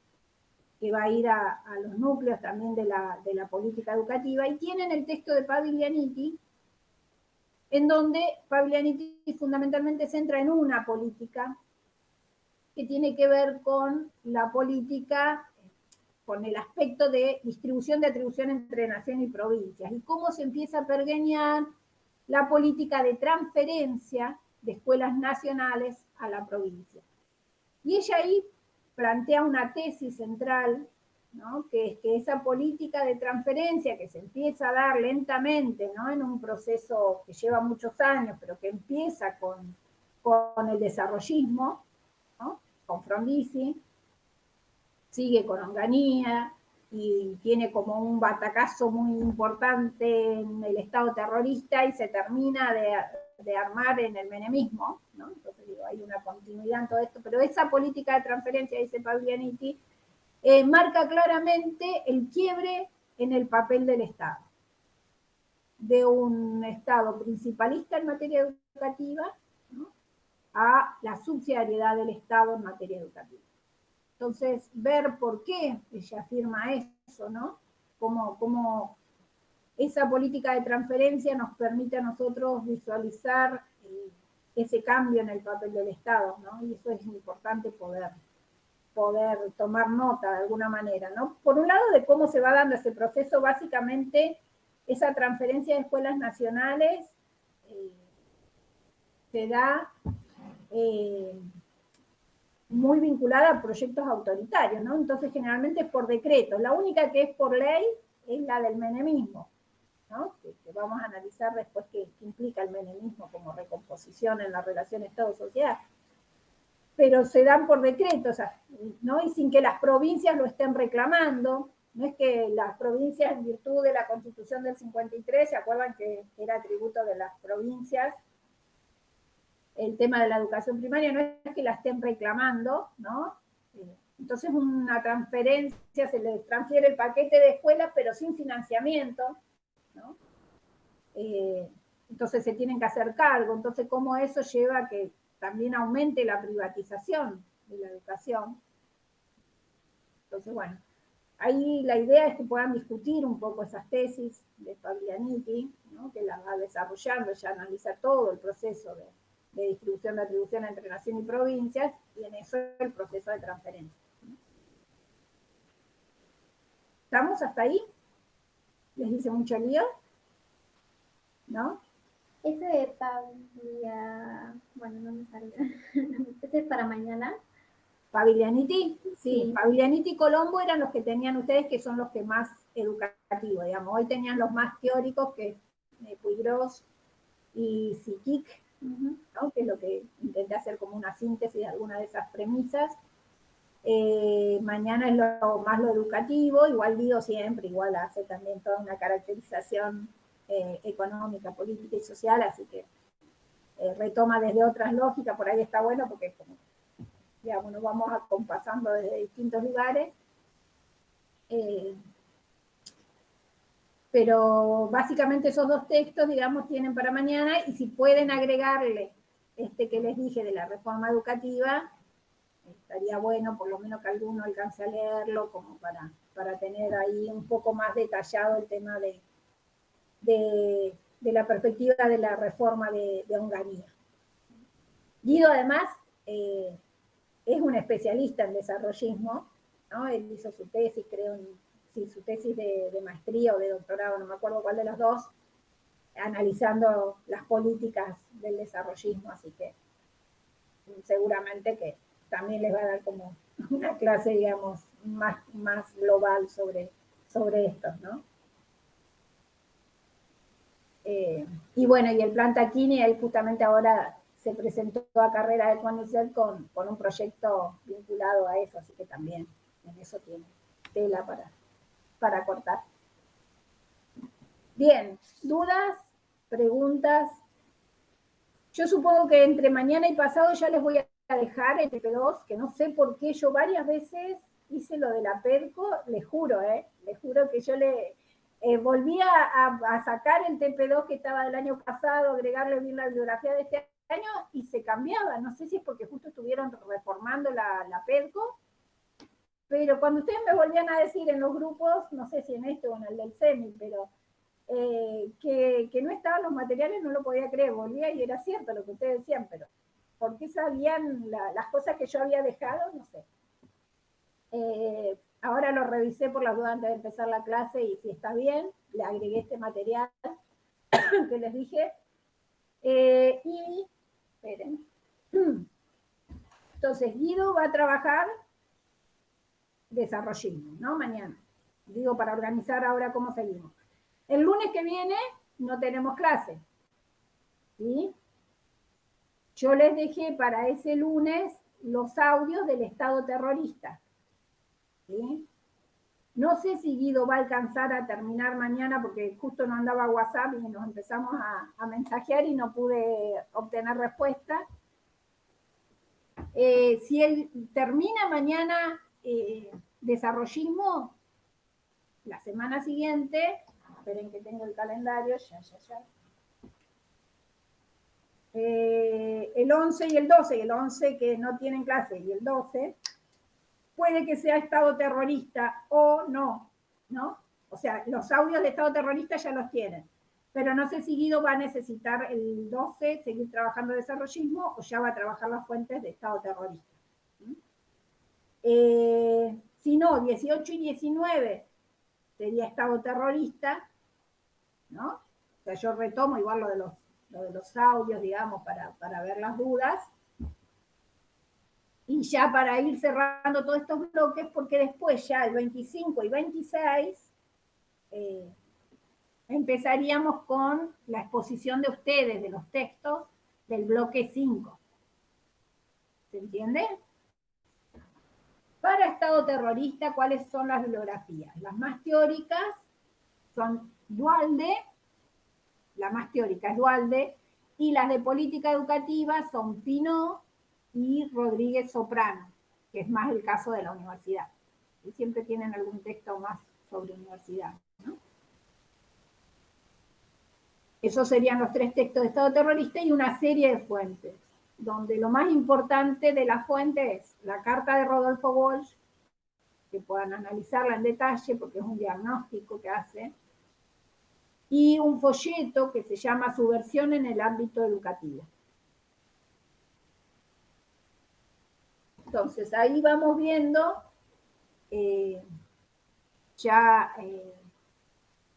Que va a ir a los núcleos también de la política educativa, y tienen el texto de Paglianiti, en donde Paglianiti fundamentalmente se centra en una política que tiene que ver con la política, con el aspecto de distribución de atribución entre nación y provincias, y cómo se empieza a pergeñar la política de transferencia de escuelas nacionales a la provincia. Y ella ahí plantea una tesis central, ¿no? Que es que esa política de transferencia que se empieza a dar lentamente, ¿no? En un proceso que lleva muchos años, pero que empieza con el desarrollismo, ¿no? Con Frondizi, sigue con Onganía y tiene como un batacazo muy importante en el Estado terrorista y se termina de armar en el menemismo, ¿no? Entonces digo, hay una continuidad en todo esto, pero esa política de transferencia, dice Paglianiti, marca claramente el quiebre en el papel del Estado, de un Estado principalista en materia educativa, ¿no? A la subsidiariedad del Estado en materia educativa. Entonces, ver por qué ella afirma eso, ¿no? Cómo esa política de transferencia nos permite a nosotros visualizar ese cambio en el papel del Estado, ¿no? Y eso es importante poder tomar nota de alguna manera, ¿no? Por un lado, de cómo se va dando ese proceso, básicamente, esa transferencia de escuelas nacionales se da muy vinculada a proyectos autoritarios, ¿no? Entonces, generalmente es por decreto. La única que es por ley es la del menemismo, ¿no? Que vamos a analizar después qué implica el menemismo como recomposición en la relación Estado-sociedad. Pero se dan por decreto, o sea, ¿no? Y sin que las provincias lo estén reclamando. No es que las provincias, en virtud de la Constitución del 53, ¿se acuerdan que era atributo de las provincias el tema de la educación primaria? No es que la estén reclamando, ¿no? Entonces una transferencia, se les transfiere el paquete de escuelas, pero sin financiamiento, ¿no? Entonces se tienen que hacer cargo. Entonces, ¿cómo eso lleva a que también aumente la privatización de la educación? Entonces, bueno, ahí la idea es que puedan discutir un poco esas tesis de Paglianiti, ¿no? Que las va desarrollando, ya analiza todo el proceso de distribución de atribución entre nación y provincias, y en eso el proceso de transferencia. ¿Estamos hasta ahí? ¿Les dice mucho lío? ¿No? Ese de Paglia, bueno, no me sale. Ese es para mañana. Paglianiti, sí. Paglianiti y Colombo eran los que tenían ustedes, que son los que más educativos, digamos. Hoy tenían los más teóricos, que es Puigros y Siquic, ¿no? Que es lo que intenté hacer como una síntesis de alguna de esas premisas. Mañana es más lo educativo, igual digo siempre, igual hace también toda una caracterización económica, política y social, así que retoma desde otras lógicas, por ahí está bueno porque como, digamos, nos vamos acompasando desde distintos lugares. Pero básicamente esos dos textos, digamos, tienen para mañana, y si pueden agregarle este que les dije de la reforma educativa, estaría bueno por lo menos que alguno alcance a leerlo como para tener ahí un poco más detallado el tema de la perspectiva de la reforma de Onganía. Guido además es un especialista en desarrollismo, ¿no? Él hizo su tesis, creo, su tesis de maestría o de doctorado, no me acuerdo cuál de las dos, analizando las políticas del desarrollismo, así que seguramente que también les va a dar como una clase, digamos, más global sobre esto, ¿no? Y bueno, y el plan Taquini, él justamente ahora se presentó a carrera de CONICET con un proyecto vinculado a eso, así que también en eso tiene tela para cortar. Bien, ¿dudas? ¿Preguntas? Yo supongo que entre mañana y pasado ya les voy a dejar el TP2, que no sé por qué yo varias veces hice lo de la PERCO, les juro que yo volví a sacar el TP2 que estaba del año pasado, agregarle bien la bibliografía de este año y se cambiaba. No sé si es porque justo estuvieron reformando la PERCO, pero cuando ustedes me volvían a decir en los grupos, no sé si en este o en el del SEMI, pero que no estaban los materiales, no lo podía creer, volvía y era cierto lo que ustedes decían, pero ¿por qué sabían las cosas que yo había dejado? No sé. Ahora lo revisé por las dudas antes de empezar la clase y si está bien, le agregué este material que les dije. Y, esperen. Entonces, Guido va a trabajar desarrollismo, ¿no? Mañana. Digo, para organizar ahora cómo seguimos. El lunes que viene no tenemos clase. ¿Sí? Yo les dejé para ese lunes los audios del Estado terrorista. ¿Sí? No sé si Guido va a alcanzar a terminar mañana porque justo no andaba WhatsApp y nos empezamos a mensajear y no pude obtener respuesta. Si él termina mañana desarrollismo, la semana siguiente, esperen que tengo el calendario, ya. El 11 y el 12, y el 11 que no tienen clase y el 12, puede que sea Estado terrorista o no, ¿no? O sea, los audios de Estado terrorista ya los tienen, pero no sé si Guido va a necesitar el 12 seguir trabajando desarrollismo o ya va a trabajar las fuentes de Estado terrorista. Si no, 18 y 19 sería Estado terrorista, ¿no? O sea, yo retomo igual lo de los audios, digamos, para ver las dudas. Y ya para ir cerrando todos estos bloques, porque después ya el 25 y 26 empezaríamos con la exposición de ustedes, de los textos del bloque 5. ¿Se entiende? Para Estado terrorista, ¿cuáles son las bibliografías? Las más teóricas son Duhalde, la más teórica es Duhalde, y las de política educativa son Pinot y Rodríguez Soprano, que es más el caso de la universidad. Y siempre tienen algún texto más sobre universidad, ¿no? Esos serían los 3 textos de Estado terrorista y una serie de fuentes, donde lo más importante de la fuente es la carta de Rodolfo Walsh, que puedan analizarla en detalle porque es un diagnóstico que hace, y un folleto que se llama Subversión en el ámbito educativo. Entonces, ahí vamos viendo,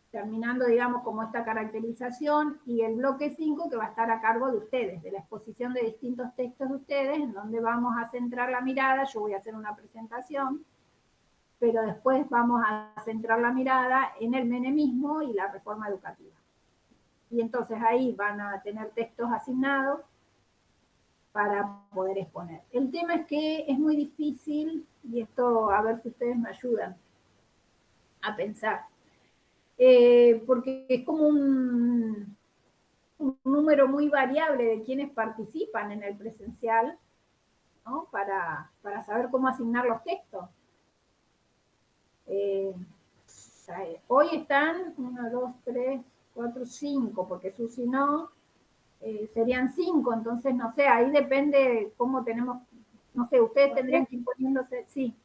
terminando, digamos, como esta caracterización, y el bloque 5 que va a estar a cargo de ustedes, de la exposición de distintos textos de ustedes, en donde vamos a centrar la mirada. Yo voy a hacer una presentación, pero después vamos a centrar la mirada en el menemismo y la reforma educativa. Y entonces ahí van a tener textos asignados para poder exponer. El tema es que es muy difícil, y esto a ver si ustedes me ayudan a pensar, porque es como un número muy variable de quienes participan en el presencial, ¿no? Para saber cómo asignar los textos. Hoy están 1, 2, 3, 4, 5, porque Susi no, serían 5, entonces no sé, ahí depende cómo tenemos, no sé, ustedes tendrían que ir poniéndose, sí.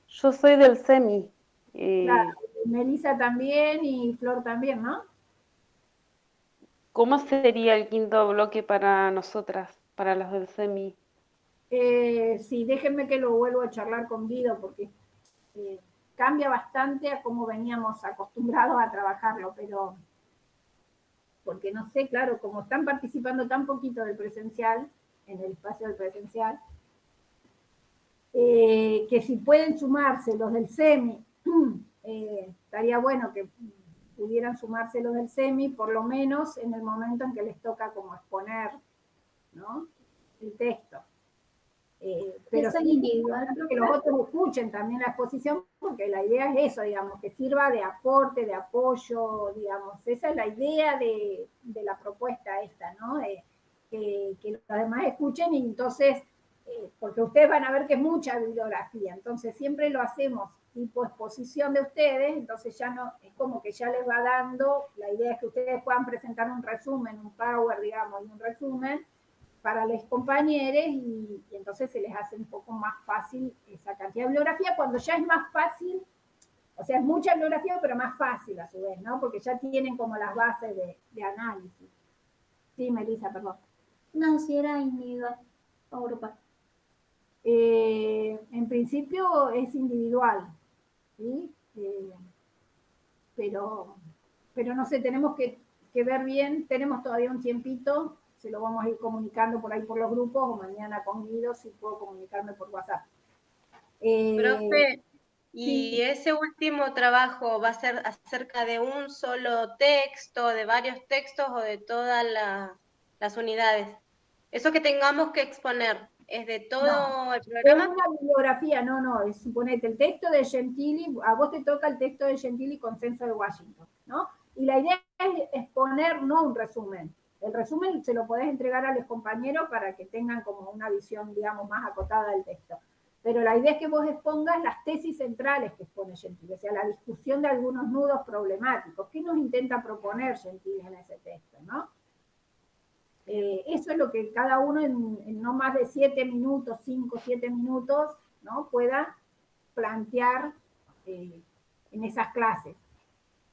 Yo soy del SEMI. Claro, Melissa también y Flor también, ¿no? ¿Cómo sería el quinto bloque para nosotras, para las del SEMI? Sí, déjenme que lo vuelvo a charlar con Guido porque cambia bastante a cómo veníamos acostumbrados a trabajarlo, pero porque no sé, claro, como están participando tan poquito del presencial, en el espacio del presencial, que si pueden sumarse los del SEMI, estaría bueno que pudieran sumarse los del SEMI, por lo menos en el momento en que les toca como exponer, ¿no?, el texto. Pero Eso es sí, individual. que los otros escuchen también la exposición, porque la idea es eso, digamos, que sirva de aporte, de apoyo, digamos, esa es la idea de la propuesta esta, ¿no? Que los demás escuchen y entonces, porque ustedes van a ver que es mucha bibliografía, entonces siempre lo hacemos tipo exposición de ustedes, entonces ya no, es como que ya les va dando, la idea es que ustedes puedan presentar un resumen, un power, digamos, y un resumen, para los compañeros y entonces se les hace un poco más fácil esa cantidad de bibliografía, cuando ya es más fácil, o sea, es mucha bibliografía, pero más fácil a su vez, ¿no? Porque ya tienen como las bases de análisis. Sí, Melissa, perdón. No, si era individual o grupal. En principio es individual, ¿sí? Pero no sé, tenemos que ver bien, tenemos todavía un tiempito, se lo vamos a ir comunicando por ahí por los grupos, o mañana con Guido si puedo comunicarme por WhatsApp. Profe, ¿y Sí, ese último trabajo va a ser acerca de un solo texto, de varios textos o de todas las unidades? Eso que tengamos que exponer, ¿es de no, todo el es programa? una bibliografía, no, es, suponete, el texto de Gentili, a vos te toca el texto de Gentili Consenso de Washington, ¿no? Y la idea es exponer, no un resumen. El resumen se lo podés entregar a los compañeros para que tengan como una visión, digamos, más acotada del texto. Pero la idea es que vos expongas las tesis centrales que expone Gentili, o sea, la discusión de algunos nudos problemáticos. ¿Qué nos intenta proponer Gentili en ese texto, no? Eso es lo que cada uno en no más de 7 minutos, 5, 7 minutos, ¿no?, pueda plantear en esas clases.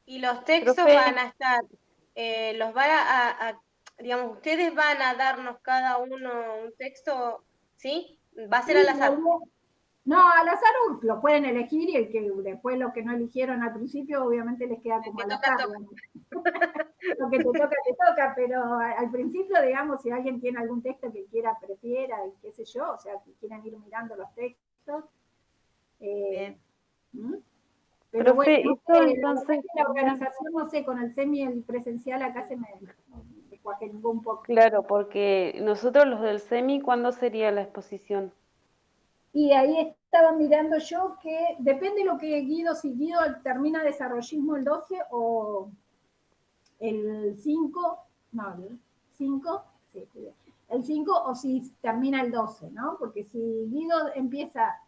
Y los textos Profe, van a estar, los van digamos, ustedes van a darnos cada uno un texto, ¿sí? Va a ser al Sí, azar. no, al azar lo pueden elegir y el que después lo que no eligieron al principio obviamente les queda El como que al toca, azar. toca. Lo que te toca, pero al principio, digamos, si alguien tiene algún texto que quiera, prefiera, y qué sé yo, o sea, si quieren ir mirando los textos. Bien. ¿Mm? Pero bueno, profe, no esto sé, la verdad es entonces que la sería, organización, no sé, con el semi y el presencial acá se me cuajeringó un poco. claro, porque nosotros los del SEMI, ¿cuándo sería la exposición? Y ahí estaba mirando yo que depende de lo que Guido, si Guido termina desarrollismo el 12 o el 5, no, el 5, sí, el 5 o si termina el 12, ¿no? Porque si Guido empieza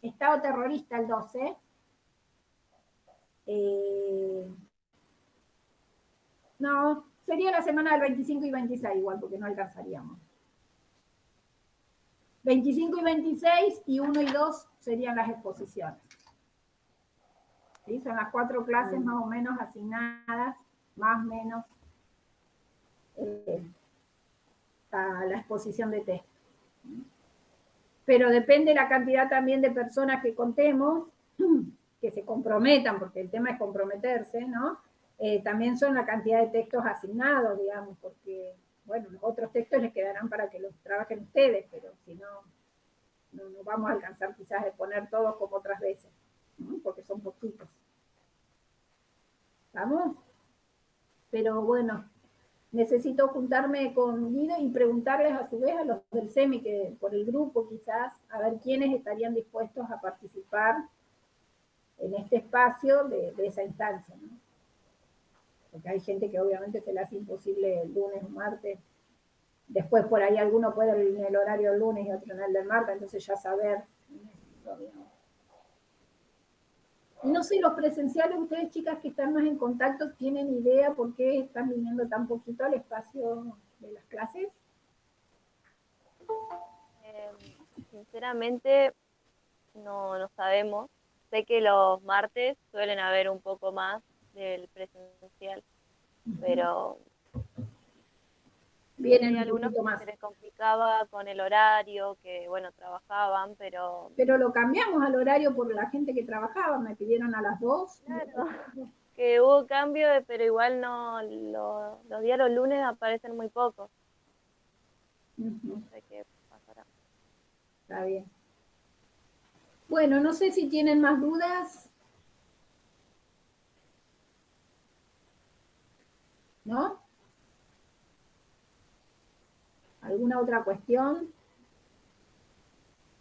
Estado terrorista el 12, no, sería la semana del 25 y 26 igual, porque no alcanzaríamos. 25 y 26 y 1 y 2 serían las exposiciones. ¿Sí? Son las 4 clases más o menos asignadas, más o menos, a la exposición de texto. Pero depende la cantidad también de personas que contemos, que se comprometan, porque el tema es comprometerse, ¿no? También son la cantidad de textos asignados, digamos, porque, bueno, los otros textos les quedarán para que los trabajen ustedes, pero si no, no vamos a alcanzar quizás de poner todos como otras veces, ¿no? Porque son poquitos. ¿Vamos? Pero bueno, necesito juntarme con Guido y preguntarles a su vez a los del SEMI, que por el grupo quizás, a ver quiénes estarían dispuestos a participar en este espacio de esa instancia, ¿no? Porque hay gente que obviamente se le hace imposible el lunes o martes. Después por ahí alguno puede ir en el horario del lunes y otro en el del martes, entonces ya saber. Y no sé, los presenciales, ustedes chicas que están más en contacto, ¿tienen idea por qué están viniendo tan poquito al espacio de las clases? Sinceramente, no sabemos. Sé que los martes suelen haber un poco más del presencial, pero Vienen hay un algunos poquito que más. se les complicaba con el horario, que bueno, trabajaban, pero Pero lo cambiamos al horario por la gente que trabajaba, me pidieron a las 2. claro, que hubo cambio, pero igual no, los días los lunes aparecen muy pocos. No sé qué pasará. Está bien. Bueno, no sé si tienen más dudas. ¿No? ¿Alguna otra cuestión?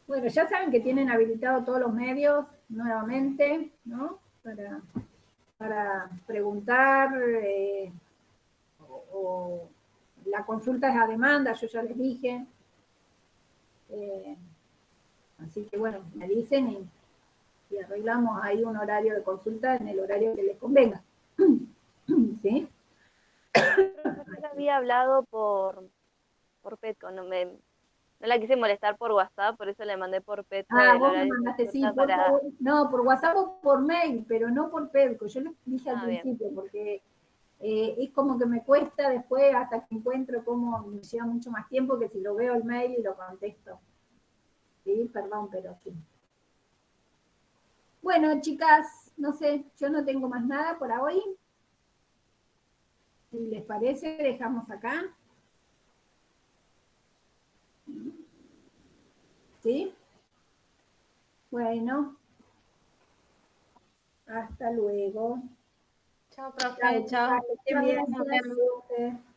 Bueno, ya saben que tienen habilitados todos los medios nuevamente, ¿no? Para preguntar, o la consulta es a demanda, yo ya les dije. Así que bueno, me dicen y arreglamos ahí un horario de consulta en el horario que les convenga. ¿Sí? Yo había hablado por Petco, no la quise molestar por WhatsApp, por eso le mandé por Petco Ah, el vos me horario de mandaste, sí, consulta por para... favor. No, por WhatsApp o por mail, pero no por Pedco. Yo lo dije al Ah, bien. principio, porque es como que me cuesta después hasta que encuentro cómo me lleva mucho más tiempo que si lo veo el mail y lo contesto. Sí, perdón, pero sí. Bueno, chicas, no sé, yo no tengo más nada por hoy. Si les parece, dejamos acá. ¿Sí? Bueno, hasta luego. Chao, profe, Chao, chao. chicas, que estén Muchas bien. gracias. Nos vemos.